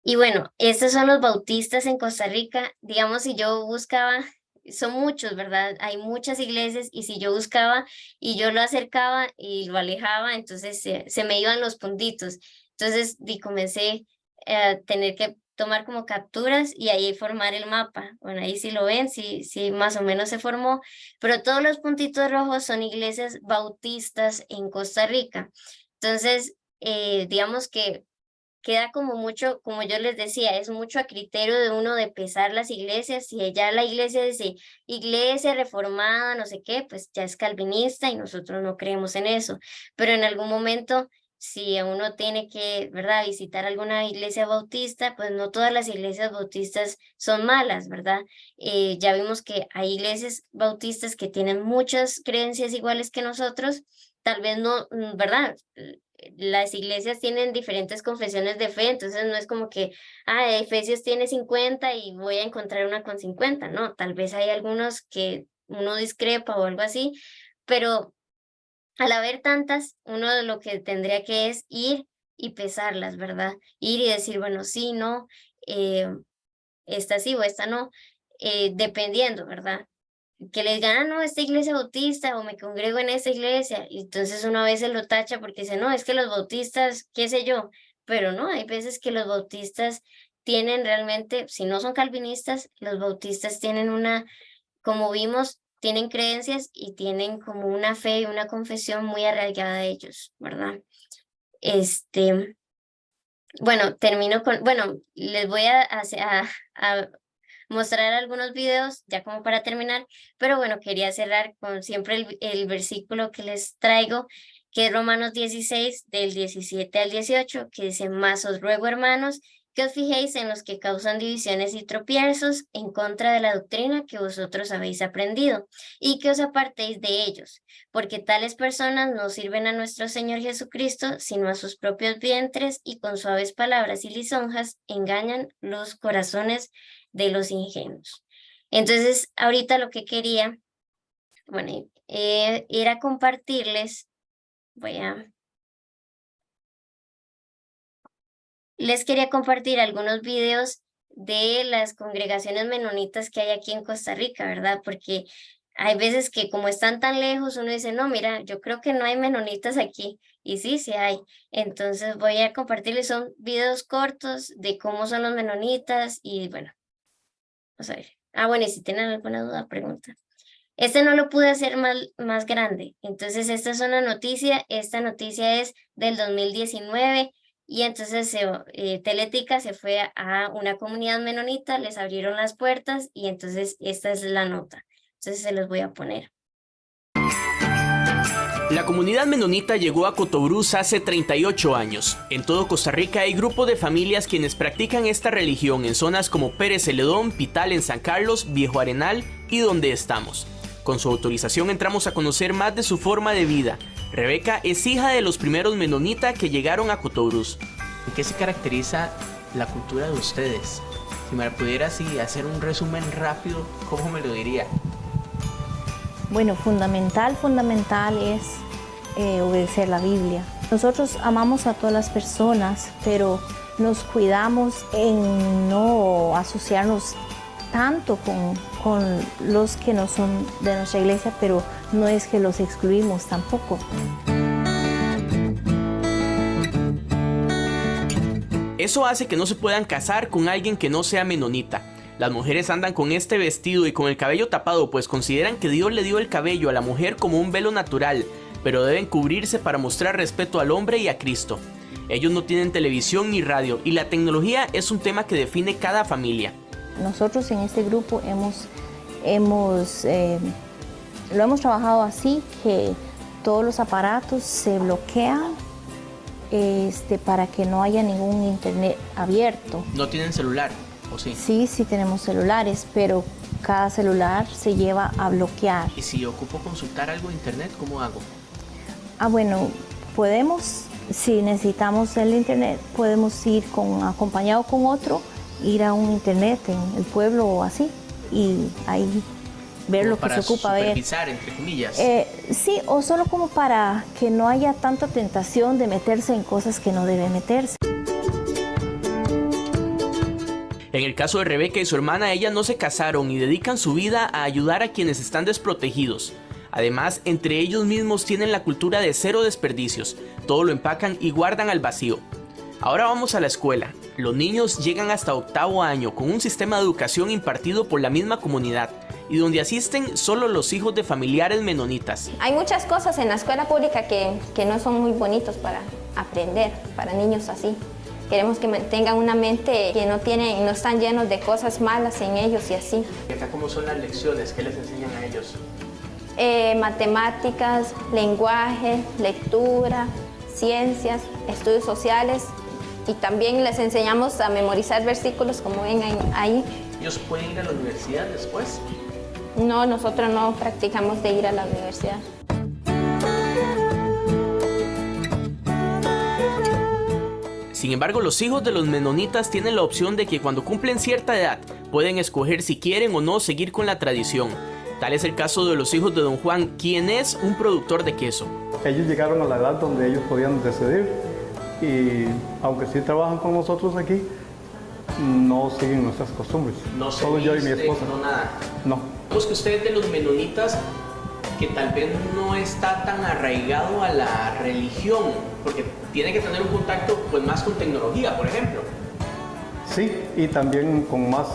Y bueno, estos son los bautistas en Costa Rica. Digamos, si yo buscaba son muchos, ¿verdad? Hay muchas iglesias y si yo buscaba y yo lo acercaba y lo alejaba, entonces se me iban los puntitos. Entonces comencé a tener que tomar como capturas y ahí formar el mapa. Bueno, ahí sí lo ven, sí más o menos se formó, pero todos los puntitos rojos son iglesias bautistas en Costa Rica. Entonces, digamos que queda como mucho, como yo les decía, es mucho a criterio de uno de pesar las iglesias. Si ya la iglesia dice iglesia reformada, no sé qué, pues ya es calvinista y nosotros no creemos en eso. Pero en algún momento, si uno tiene que, ¿verdad?, visitar alguna iglesia bautista, pues no todas las iglesias bautistas son malas, ¿verdad? Ya vimos que hay iglesias bautistas que tienen muchas creencias iguales que nosotros, tal vez no, ¿verdad? Las iglesias tienen diferentes confesiones de fe, entonces no es como que, Efesios tiene 50 y voy a encontrar una con 50, no, tal vez hay algunos que uno discrepa o algo así, pero al haber tantas, uno de lo que tendría que es ir y pesarlas, ¿verdad? Ir y decir, bueno, sí, no, esta sí o esta no, dependiendo, ¿verdad? Que les digan, no, esta iglesia bautista o me congrego en esta iglesia, y entonces uno a veces lo tacha porque dice, no, es que los bautistas, qué sé yo, pero no, hay veces que los bautistas tienen realmente, si no son calvinistas, los bautistas tienen como vimos, tienen creencias y tienen como una fe y una confesión muy arraigada de ellos, ¿verdad? Bueno, les voy a mostrar algunos videos ya como para terminar, pero bueno, quería cerrar con siempre el versículo que les traigo, que es Romanos 16, del 17 al 18, que dice, mas os ruego, hermanos, que os fijéis en los que causan divisiones y tropiezos en contra de la doctrina que vosotros habéis aprendido, y que os apartéis de ellos, porque tales personas no sirven a nuestro Señor Jesucristo, sino a sus propios vientres, y con suaves palabras y lisonjas engañan los corazones de los ingenuos. Entonces, ahorita lo que quería, bueno, era compartirles, les quería compartir algunos videos de las congregaciones menonitas que hay aquí en Costa Rica, ¿verdad? Porque hay veces que como están tan lejos, uno dice, no, mira, yo creo que no hay menonitas aquí. Y sí hay. Entonces voy a compartirles, son videos cortos de cómo son los menonitas y bueno, vamos a ver. Bueno, y si tienen alguna duda, pregunta. Este no lo pude hacer más grande. Entonces, esta es una noticia. Esta noticia es del 2019. Y entonces Teletica se fue a una comunidad menonita, les abrieron las puertas y entonces esta es la nota. Entonces se los voy a poner. La comunidad menonita llegó a Cotobruz hace 38 años. En todo Costa Rica hay grupos de familias quienes practican esta religión en zonas como Pérez Celedón, Pital en San Carlos, Viejo Arenal y donde estamos. Con su autorización entramos a conocer más de su forma de vida. Rebeca es hija de los primeros menonitas que llegaron a Cotobruz. ¿En qué se caracteriza la cultura de ustedes? Si me pudiera hacer un resumen rápido, ¿cómo me lo diría? Bueno, fundamental es obedecer la Biblia. Nosotros amamos a todas las personas, pero nos cuidamos en no asociarnos tanto con los que no son de nuestra iglesia, pero no es que los excluimos tampoco. Eso hace que no se puedan casar con alguien que no sea menonita. Las mujeres andan con este vestido y con el cabello tapado, pues consideran que Dios le dio el cabello a la mujer como un velo natural, pero deben cubrirse para mostrar respeto al hombre y a Cristo. Ellos no tienen televisión ni radio y la tecnología es un tema que define cada familia. Nosotros en este grupo lo hemos trabajado así, que todos los aparatos se bloquean para que no haya ningún internet abierto. ¿No tienen celular o sí? Sí tenemos celulares, pero cada celular se lleva a bloquear. ¿Y si ocupo consultar algo en internet, cómo hago? Bueno, si necesitamos el internet, podemos ir acompañado con otro, ir a un internet en el pueblo o así, y ahí ver lo que se ocupa ver. Supervisar, entre comillas. Sí, o solo como para que no haya tanta tentación de meterse en cosas que no debe meterse. En el caso de Rebeca y su hermana, ellas no se casaron y dedican su vida a ayudar a quienes están desprotegidos. Además, entre ellos mismos tienen la cultura de cero desperdicios, todo lo empacan y guardan al vacío. Ahora vamos a la escuela. Los niños llegan hasta 8º año con un sistema de educación impartido por la misma comunidad y donde asisten solo los hijos de familiares menonitas. Hay muchas cosas en la escuela pública que no son muy bonitos para aprender, para niños así. Queremos que tengan una mente que no están llenos de cosas malas en ellos y así. ¿Y acá cómo son las lecciones? ¿Qué les enseñan a ellos? Matemáticas, lenguaje, lectura, ciencias, estudios sociales y también les enseñamos a memorizar versículos como ven ahí. ¿Ellos pueden ir a la universidad después? No, nosotros no practicamos de ir a la universidad. Sin embargo, los hijos de los menonitas tienen la opción de que cuando cumplen cierta edad pueden escoger si quieren o no seguir con la tradición. Tal es el caso de los hijos de don Juan, quien es un productor de queso. Ellos llegaron a la edad donde ellos podían decidir y aunque sí trabajan con nosotros aquí, no siguen nuestras costumbres. No se Solo yo y mi visten, esposa. no nada. No. Vemos que usted es de los menonitas que tal vez no está tan arraigado a la religión, porque tiene que tener un contacto pues, más con tecnología, por ejemplo. Sí, y también con más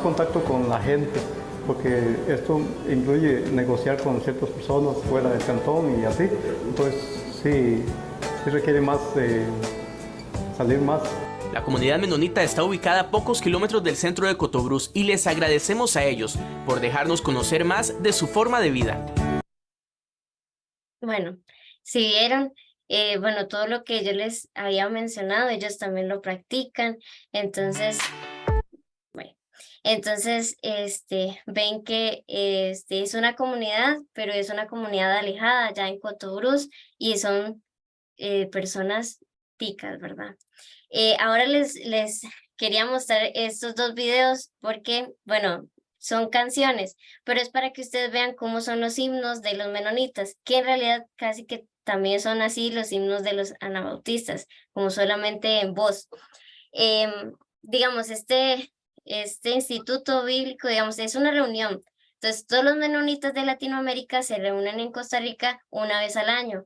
contacto con la gente, porque esto incluye negociar con ciertas personas fuera del cantón y así. Entonces sí requiere más, salir más. La comunidad menonita está ubicada a pocos kilómetros del centro de Cotobruz y les agradecemos a ellos por dejarnos conocer más de su forma de vida. Bueno, si vieron, bueno, todo lo que yo les había mencionado, ellos también lo practican. Entonces, bueno, ven que es una comunidad, pero es una comunidad alejada ya en Cotobruz y son personas ticas, ¿verdad? Ahora les quería mostrar estos 2 videos porque, bueno, son canciones, pero es para que ustedes vean cómo son los himnos de los menonitas, que en realidad casi que también son así los himnos de los anabautistas, como solamente en voz. Digamos, este instituto bíblico, digamos, es una reunión. Entonces, todos los menonitas de Latinoamérica se reúnen en Costa Rica una vez al año.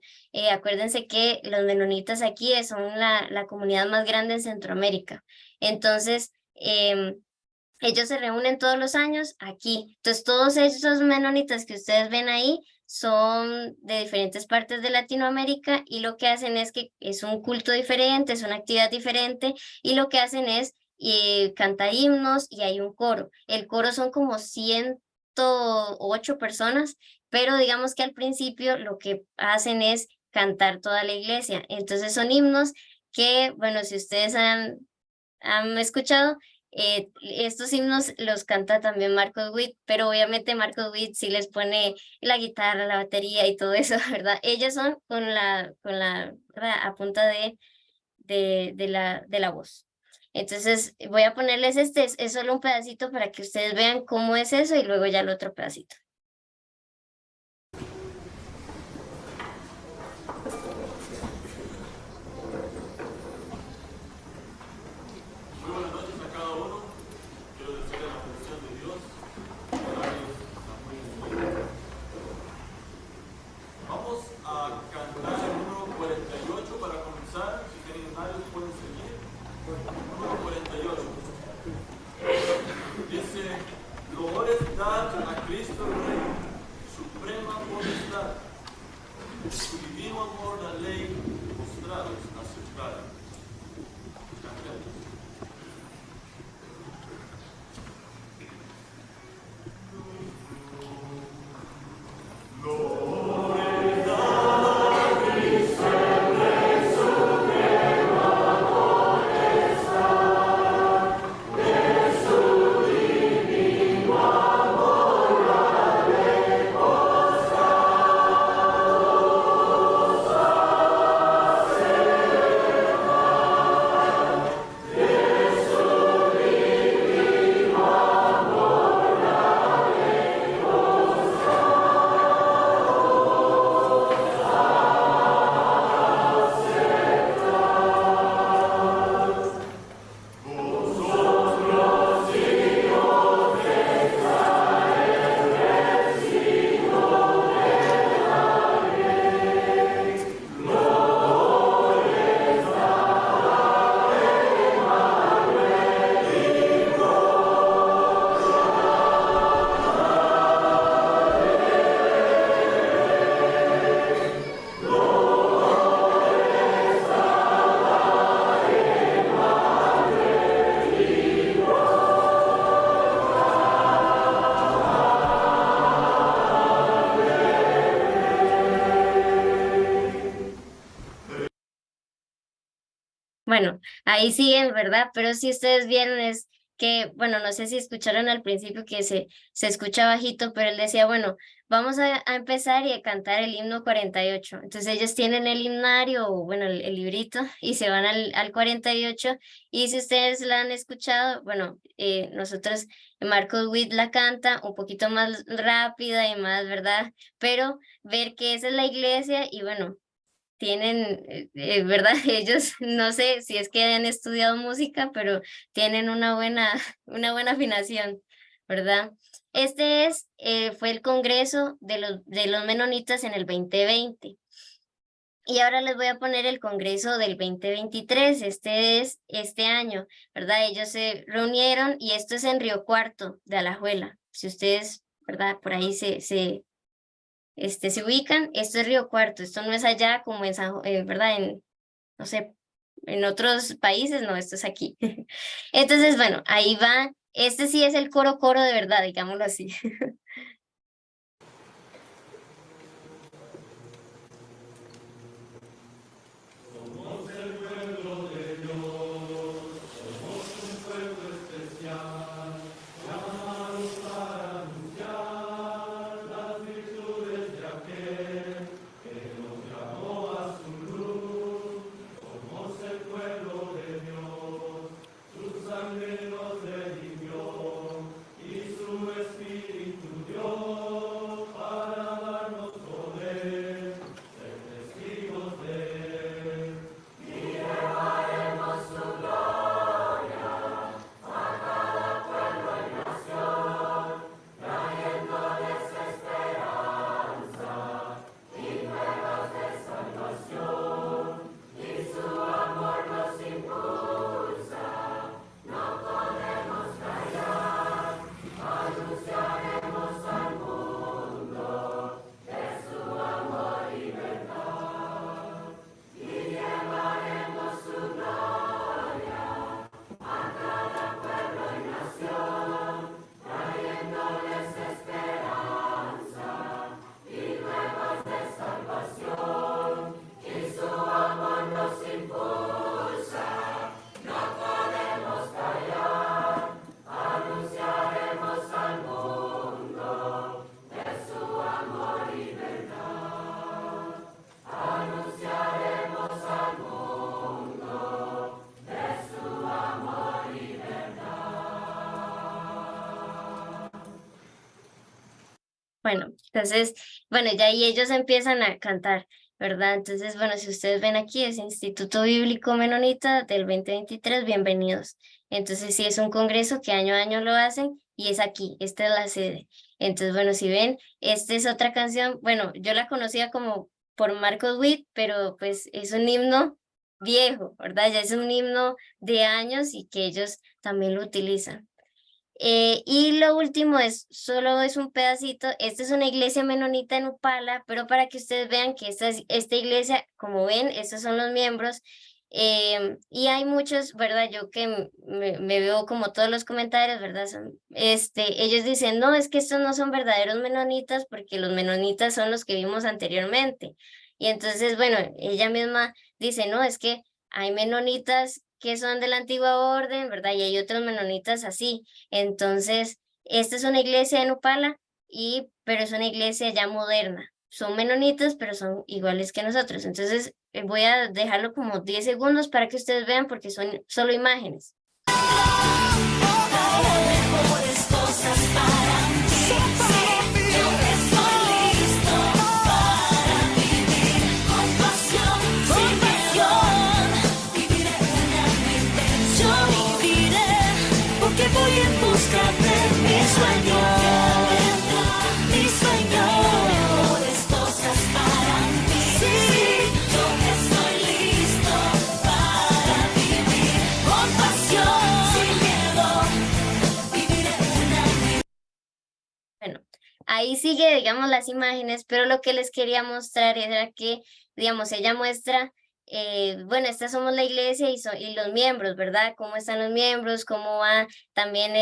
Acuérdense que los menonitas aquí son la comunidad más grande en Centroamérica. Entonces, ellos se reúnen todos los años aquí. Entonces, todos esos menonitas que ustedes ven ahí son de diferentes partes de Latinoamérica y lo que hacen es que es un culto diferente, es una actividad diferente y lo que hacen es cantar himnos y hay un coro. El coro son como 108 personas, pero digamos que al principio lo que hacen es cantar toda la iglesia. Entonces son himnos que, bueno, si ustedes han escuchado, estos himnos los canta también Marcos Witt, pero obviamente Marcos Witt sí les pone la guitarra, la batería y todo eso, ¿verdad? Ellos son con la a punta de la voz. Entonces voy a ponerles es solo un pedacito para que ustedes vean cómo es eso y luego ya el otro pedacito. Muy buenas noches a cada uno. Quiero decirle la bendición de Dios. Vamos a cantar el número 48 para comenzar. Si tienen varios pueden seguir. Número 48. Dice, loores dad a Cristo bueno, ahí siguen, ¿verdad? Pero si ustedes vieron es que, bueno, no sé si escucharon al principio que se escucha bajito, pero él decía, bueno, vamos a empezar y a cantar el himno 48. Entonces ellos tienen el himnario, o bueno, el librito, y se van al 48. Y si ustedes la han escuchado, bueno, nosotros, Marcos Witt la canta un poquito más rápida y más, ¿verdad? Pero ver que esa es la iglesia y bueno, tienen, ¿verdad? Ellos, no sé si es que han estudiado música, pero tienen una buena afinación, ¿verdad? Este fue el Congreso de los Menonitas en el 2020. Y ahora les voy a poner el Congreso del 2023, este es este año, ¿verdad? Ellos se reunieron y esto es en Río Cuarto de Alajuela. Si ustedes, ¿verdad? Por ahí se ubican, esto es Río Cuarto, esto no es allá como en ¿verdad? No sé, en otros países, no, esto es aquí. Entonces, bueno, ahí va, este sí es el coro de verdad, digámoslo así. Bueno, entonces, bueno, ya ahí ellos empiezan a cantar, ¿verdad? Entonces, bueno, si ustedes ven aquí, es Instituto Bíblico Menonita del 2023, bienvenidos. Entonces, sí, es un congreso que año a año lo hacen y es aquí, esta es la sede. Entonces, bueno, si ven, esta es otra canción, bueno, yo la conocía como por Marcos Witt, pero pues es un himno viejo, ¿verdad? Ya es un himno de años y que ellos también lo utilizan. Y lo último solo es un pedacito, esta es una iglesia menonita en Upala, pero para que ustedes vean que esta iglesia, como ven, estos son los miembros, y hay muchos, ¿verdad? Yo que me veo como todos los comentarios, ¿verdad? Ellos dicen, no, es que estos no son verdaderos menonitas porque los menonitas son los que vimos anteriormente. Y entonces, bueno, ella misma dice, no, es que hay menonitas que son de la antigua orden, ¿verdad? Y hay otros menonitas así. Entonces, esta es una iglesia en Upala, pero es una iglesia ya moderna. Son menonitas, pero son iguales que nosotros. Entonces, voy a dejarlo como 10 segundos para que ustedes vean porque son solo imágenes. Voy en busca de mi sueño, mejores cosas para mí. Sí, yo estoy listo para vivir con pasión, sin miedo, viviré una vida. Bueno, ahí sigue, digamos, las imágenes, pero lo que les quería mostrar era que, digamos, ella muestra bueno, estas somos la iglesia y los miembros, ¿verdad? ¿Cómo están los miembros? ¿Cómo va también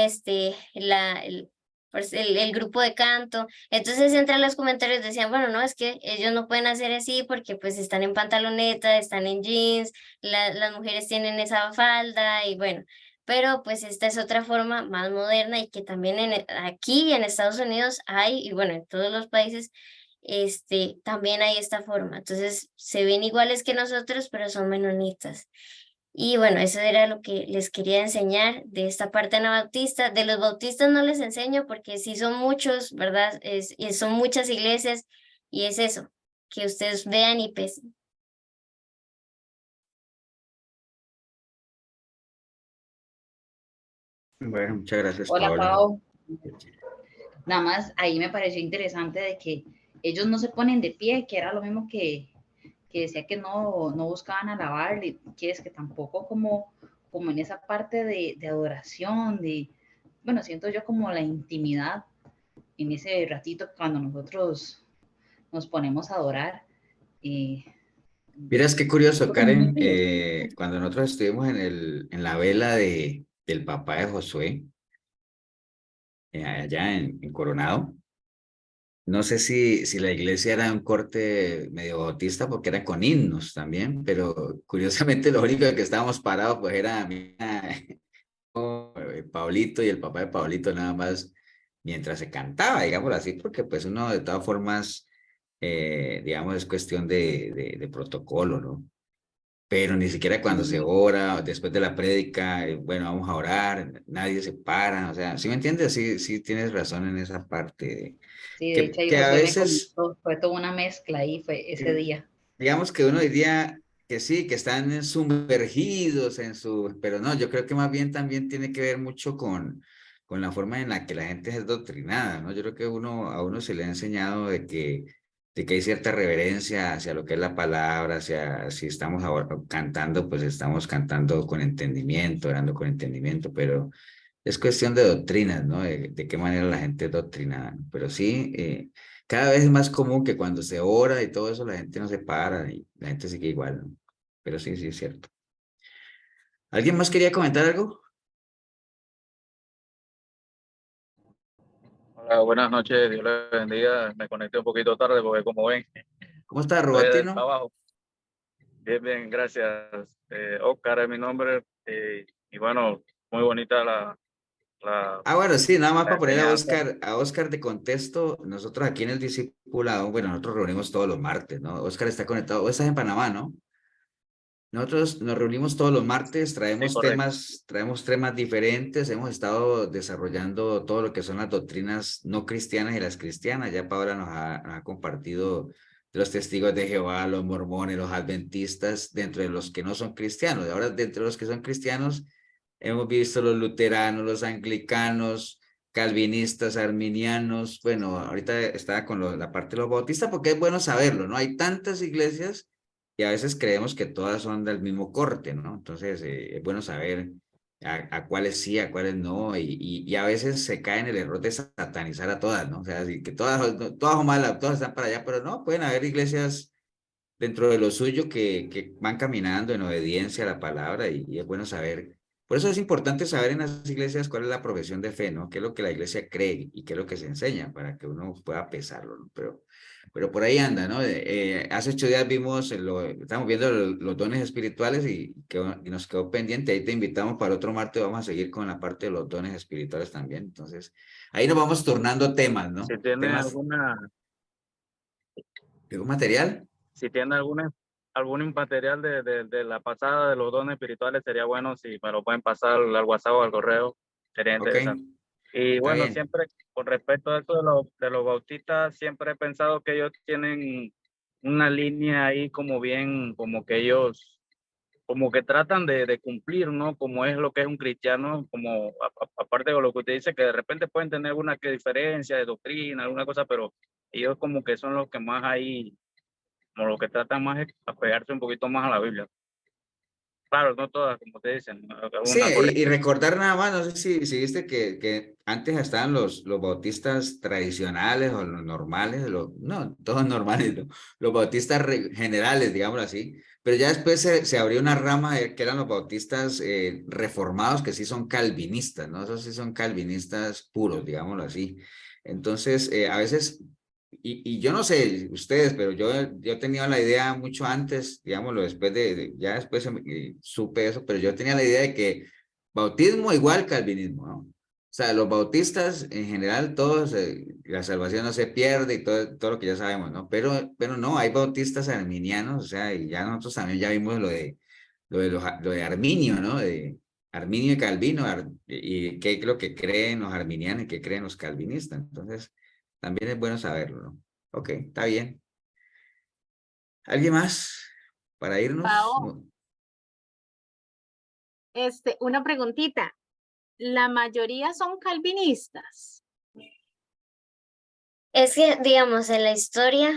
pues el grupo de canto. Entonces entre los comentarios decían, bueno, no, es que ellos no pueden hacer así porque pues están en pantaloneta, están en jeans, las mujeres tienen esa falda y bueno, pero pues esta es otra forma más moderna y que también aquí en Estados Unidos hay, y bueno, en todos los países, también hay esta forma. Entonces se ven iguales que nosotros, pero son menonitas. Y bueno, eso era lo que les quería enseñar de esta parte anabautista. De los bautistas no les enseño porque sí son muchos, ¿verdad? Y son muchas iglesias y es eso, que ustedes vean y pesen. Bueno, muchas gracias, Hola, Paola. Pau. Nada más ahí me pareció interesante de que ellos no se ponen de pie, que era lo mismo que decía que no buscaban alabar, que es que tampoco como en esa parte de adoración, bueno, siento yo como la intimidad en ese ratito cuando nosotros nos ponemos a adorar. Miras qué curioso, Como muy Karen, bello. cuando nosotros estuvimos en la vela del papá de Josué, allá en Coronado, no sé si la iglesia era un corte medio bautista porque era con himnos también, pero curiosamente lo único que estábamos parados pues era Paulito y el papá de Paulito nada más mientras se cantaba, digámoslo así, porque pues uno de todas formas, digamos, es cuestión de protocolo, ¿no? Pero ni siquiera cuando se ora, después de la prédica, bueno, vamos a orar, nadie se para, o sea, ¿sí me entiendes? Sí tienes razón en esa parte, Sí, de hecho ahí que a Josué me veces, comentó, fue toda una mezcla ahí, fue ese día. digamos que uno diría que sí, que están sumergidos en su, pero no, yo creo que más bien también tiene que ver mucho con la forma en la que la gente es doctrinada, ¿no? Yo creo que a uno se le ha enseñado de que hay cierta reverencia hacia lo que es la palabra, hacia si estamos cantando, pues estamos cantando con entendimiento, orando con entendimiento, pero es cuestión de doctrinas, ¿no? De qué manera la gente es doctrinada, ¿no? Pero sí, cada vez es más común que cuando se ora y todo eso, la gente no se para y la gente sigue igual, ¿no? Pero sí es cierto. ¿Alguien más quería comentar algo? Hola, buenas noches, Dios les bendiga. Me conecté un poquito tarde porque como ven, ¿Cómo está, estoy del Robatino? trabajo. Bien, gracias. Oscar es mi nombre y bueno, muy bonita la, Bueno, sí, nada más la para poner enseñanza. A Oscar de contexto, nosotros aquí en el discipulado, bueno, nosotros reunimos todos los martes, ¿no? Oscar está conectado, o estás en Panamá, ¿no? Nosotros nos reunimos todos los martes, Sí, correcto. traemos temas diferentes, hemos estado desarrollando todo lo que son las doctrinas no cristianas y las cristianas. Ya Paola nos ha compartido de los testigos de Jehová, los mormones, los adventistas, dentro de los que no son cristianos. Ahora, dentro de los que son cristianos, hemos visto los luteranos, los anglicanos, calvinistas, arminianos. Bueno, ahorita estaba con la parte de los bautistas porque es bueno saberlo, ¿no? Hay tantas iglesias y a veces creemos que todas son del mismo corte, ¿no? Entonces, es bueno saber a cuáles sí, a cuáles no, y a veces se cae en el error de satanizar a todas, ¿no? O sea, así que todas son malas, todas están para allá, pero no, pueden haber iglesias dentro de lo suyo que van caminando en obediencia a la palabra y es bueno saber. Por eso es importante saber en las iglesias cuál es la profesión de fe, ¿no? ¿Qué es lo que la iglesia cree y qué es lo que se enseña para que uno pueda pesarlo, ¿no? Pero por ahí anda, ¿no? Hace 8 días estamos viendo los dones espirituales y nos quedó pendiente. Ahí te invitamos para otro martes, vamos a seguir con la parte de los dones espirituales también. Entonces, ahí nos vamos turnando temas, ¿no? Si tiene Temas, ¿algún material? si tiene algún material de la pasada de los dones espirituales, sería bueno si me lo pueden pasar al WhatsApp o al correo, sería Ok, interesante. Y está bueno, bien. siempre con respecto a esto de los bautistas, siempre he pensado que ellos tienen una línea ahí como bien, como que ellos, como que tratan de cumplir, ¿no? Como es lo que es un cristiano, como aparte de lo que usted dice, que de repente pueden tener alguna que diferencia de doctrina, alguna cosa, pero ellos como que son los que más ahí, como lo que tratan más es apegarse un poquito más a la Biblia. Claro, no todas, como te dicen. Sí, Una por y recordar nada más, no sé si viste que antes estaban los bautistas tradicionales o los normales, no, todos normales, ¿no? Los bautistas generales, digámoslo así, pero ya después se abrió una rama que eran los bautistas reformados, que sí son calvinistas, ¿no? Esos sí son calvinistas puros, digámoslo así. Entonces, a veces, y yo no sé ustedes, pero yo he tenido la idea mucho antes, digámoslo, después ya después supe eso, pero yo tenía la idea de que bautismo igual calvinismo, ¿no? O sea, los bautistas en general, todos, la salvación no se pierde y todo lo que ya sabemos, ¿no? Pero no, hay bautistas arminianos, o sea, y ya nosotros también ya vimos lo de Arminio, ¿no? De Arminio y Calvino, y qué es lo que creen los arminianos y qué creen los calvinistas. Entonces, también es bueno saberlo, ¿no? Ok, está bien. ¿Alguien más para irnos? Pao, una preguntita. ¿La mayoría son calvinistas? Es que, digamos, en la historia,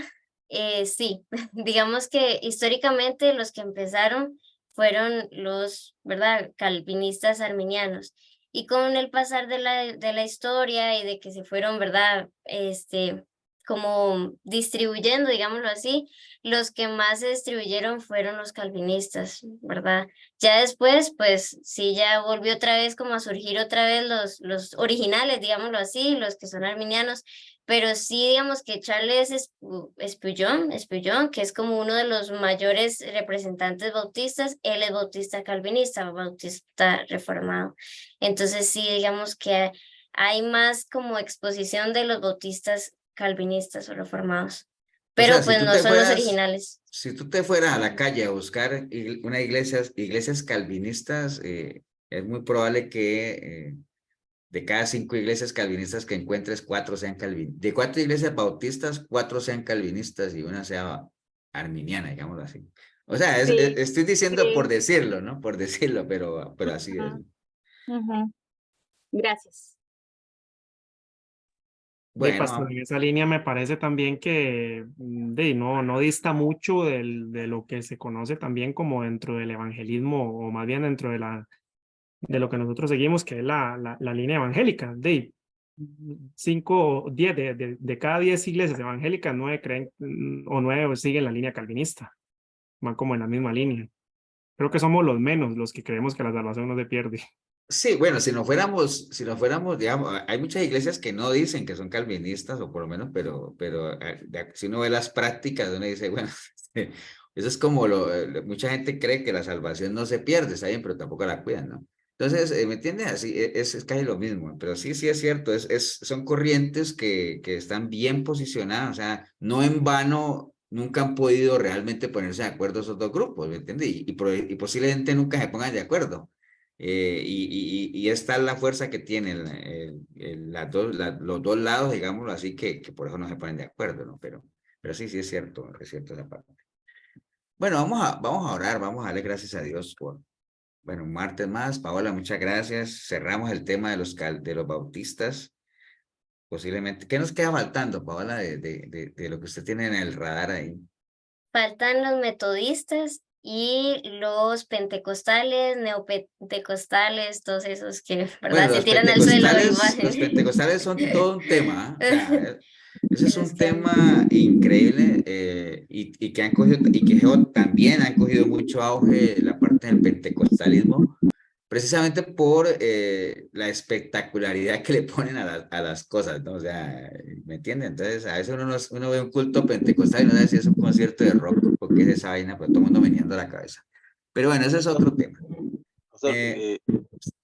sí, digamos que históricamente los que empezaron fueron los, ¿verdad?, calvinistas arminianos. Y con el pasar de la historia y de que se fueron, ¿verdad?, como distribuyendo, digámoslo así, los que más se distribuyeron fueron los calvinistas, ¿verdad? Ya después, pues sí, ya volvió otra vez como a surgir otra vez los originales, digámoslo así, los que son arminianos, pero sí, digamos que Charles Spurgeon, que es como uno de los mayores representantes bautistas, él es bautista calvinista, bautista reformado. Entonces sí, digamos que hay más como exposición de los bautistas calvinistas o reformados, pero sea, si pues tú no te son los fueras- originales. Si tú te fueras a la calle a buscar iglesias calvinistas, es muy probable que de cada 5 iglesias calvinistas que encuentres, 4 sean calvinistas. De 4 iglesias bautistas, 4 sean calvinistas y una sea arminiana, digámoslo así. O sea, Sí, estoy diciendo sí. por decirlo, ¿no? Por decirlo, pero así es. Ujú. Gracias. De Bueno, pastor, en esa línea me parece también que no dista mucho de lo que se conoce también como dentro del evangelismo, o más bien dentro de lo que nosotros seguimos, que es la línea evangélica. 10 de cada 10 iglesias evangélicas, 9 creen o 9 siguen la línea calvinista, van como en la misma línea. Creo que somos los menos los que creemos que la salvación no se pierde. sí, bueno, si no fuéramos, digamos, hay muchas iglesias que no dicen que son calvinistas, o por lo menos, pero si uno ve las prácticas, uno dice, bueno, eso es como mucha gente cree que la salvación no se pierde, está bien, pero tampoco la cuidan, ¿no? Entonces, ¿me entiendes? Así es casi lo mismo, pero sí es cierto, son corrientes que están bien posicionadas, o sea, no en vano nunca han podido realmente ponerse de acuerdo esos dos grupos, ¿me entiendes? Y posiblemente nunca se pongan de acuerdo. Y esta es la fuerza que tienen los dos lados, digámoslo así, que por eso no se ponen de acuerdo, ¿no? Pero sí es cierto esa parte. Bueno, vamos a orar, vamos a darle gracias a Dios por, bueno, un martes más. Paola, muchas gracias. Cerramos el tema de los bautistas. Posiblemente, ¿qué nos queda faltando, Paola, de lo que usted tiene en el radar ahí? Faltan los metodistas y los pentecostales, neopentecostales, todos esos que, ¿verdad?, Bueno, se tiran al suelo. los pentecostales son todo un tema, ¿eh? O sea, ese es un Es que- tema increíble y que han cogido, y que también han cogido mucho auge la parte del pentecostalismo, precisamente por la espectacularidad que le ponen a las cosas, ¿no? O sea, ¿me entienden? Entonces, a veces uno ve un culto pentecostal y no sabe si es un concierto de rock, porque es esa vaina, pues todo el mundo meneando la cabeza. Pero bueno, ese es otro tema.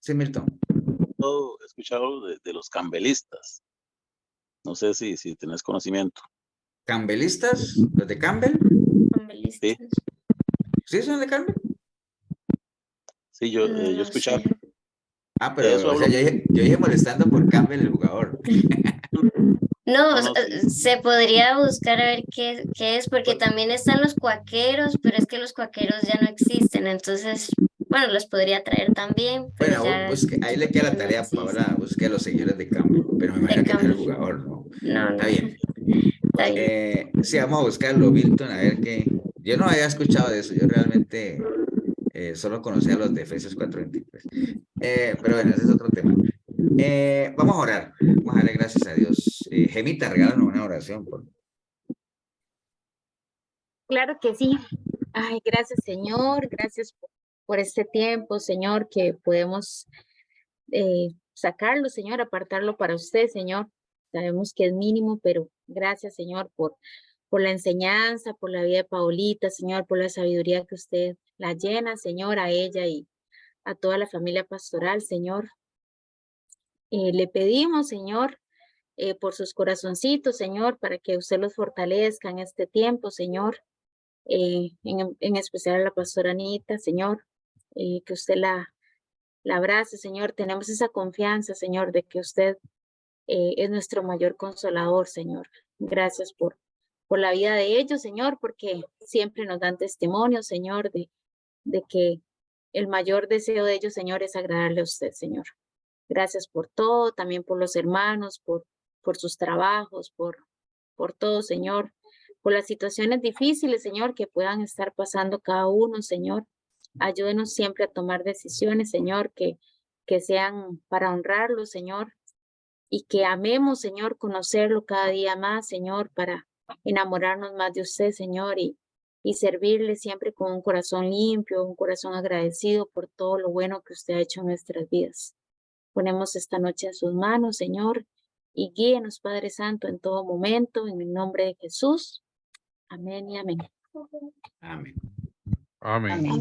Sí, Milton. He escuchado de los campbelistas. No sé si tenés conocimiento. ¿Campbelistas? ¿Los de Campbell? Sí, ¿Sí son de Campbell? sí, yo No escuchaba. sé. Ah, pero Eso o sea, hablo. yo dije molestando por Campbell, el jugador. No, No, sí. se podría buscar a ver qué es, porque también están los cuaqueros, pero es que los cuaqueros ya no existen, entonces, bueno, los podría traer también, pero Bueno, ya ahí le queda la no tarea, existen. Paola, busque a los seguidores de Campbell, pero me imagino que no es el jugador, ¿no? No, Está bien. está bien. Sí, vamos a buscarlo, Milton, a ver qué. Yo no había escuchado de eso, yo realmente Solo conocía los de Efesios 4:23. Pero bueno, ese es otro tema. Vamos a orar. Vamos a darle gracias a Dios. Gemita, regálanos una oración. Claro que sí. Ay, gracias, Señor. Gracias por este tiempo, Señor, que podemos sacarlo, Señor, apartarlo para usted, Señor. Sabemos que es mínimo, pero gracias, Señor, por la enseñanza, por la vida de Paulita, Señor, por la sabiduría que usted la llena, Señor, a ella y a toda la familia pastoral, Señor. Le pedimos, Señor, por sus corazoncitos, Señor, para que usted los fortalezca en este tiempo, Señor. En especial a la pastora Anita, Señor, que usted la abrace, Señor. Tenemos esa confianza, Señor, de que usted es nuestro mayor consolador, Señor. Gracias por la vida de ellos, Señor, porque siempre nos dan testimonio, Señor, de que el mayor deseo de ellos, Señor, es agradarle a usted, Señor. Gracias por todo, también por los hermanos, por sus trabajos, por todo, Señor, por las situaciones difíciles, Señor, que puedan estar pasando cada uno, Señor. Ayúdenos siempre a tomar decisiones, Señor, que sean para honrarlo, Señor, y que amemos, Señor, conocerlo cada día más, Señor, para enamorarnos más de usted, Señor, y servirle siempre con un corazón limpio, un corazón agradecido por todo lo bueno que usted ha hecho en nuestras vidas. Ponemos esta noche en sus manos, Señor, y guíenos, Padre Santo, en todo momento, en el nombre de Jesús. Amén y amén. Amén. Amén.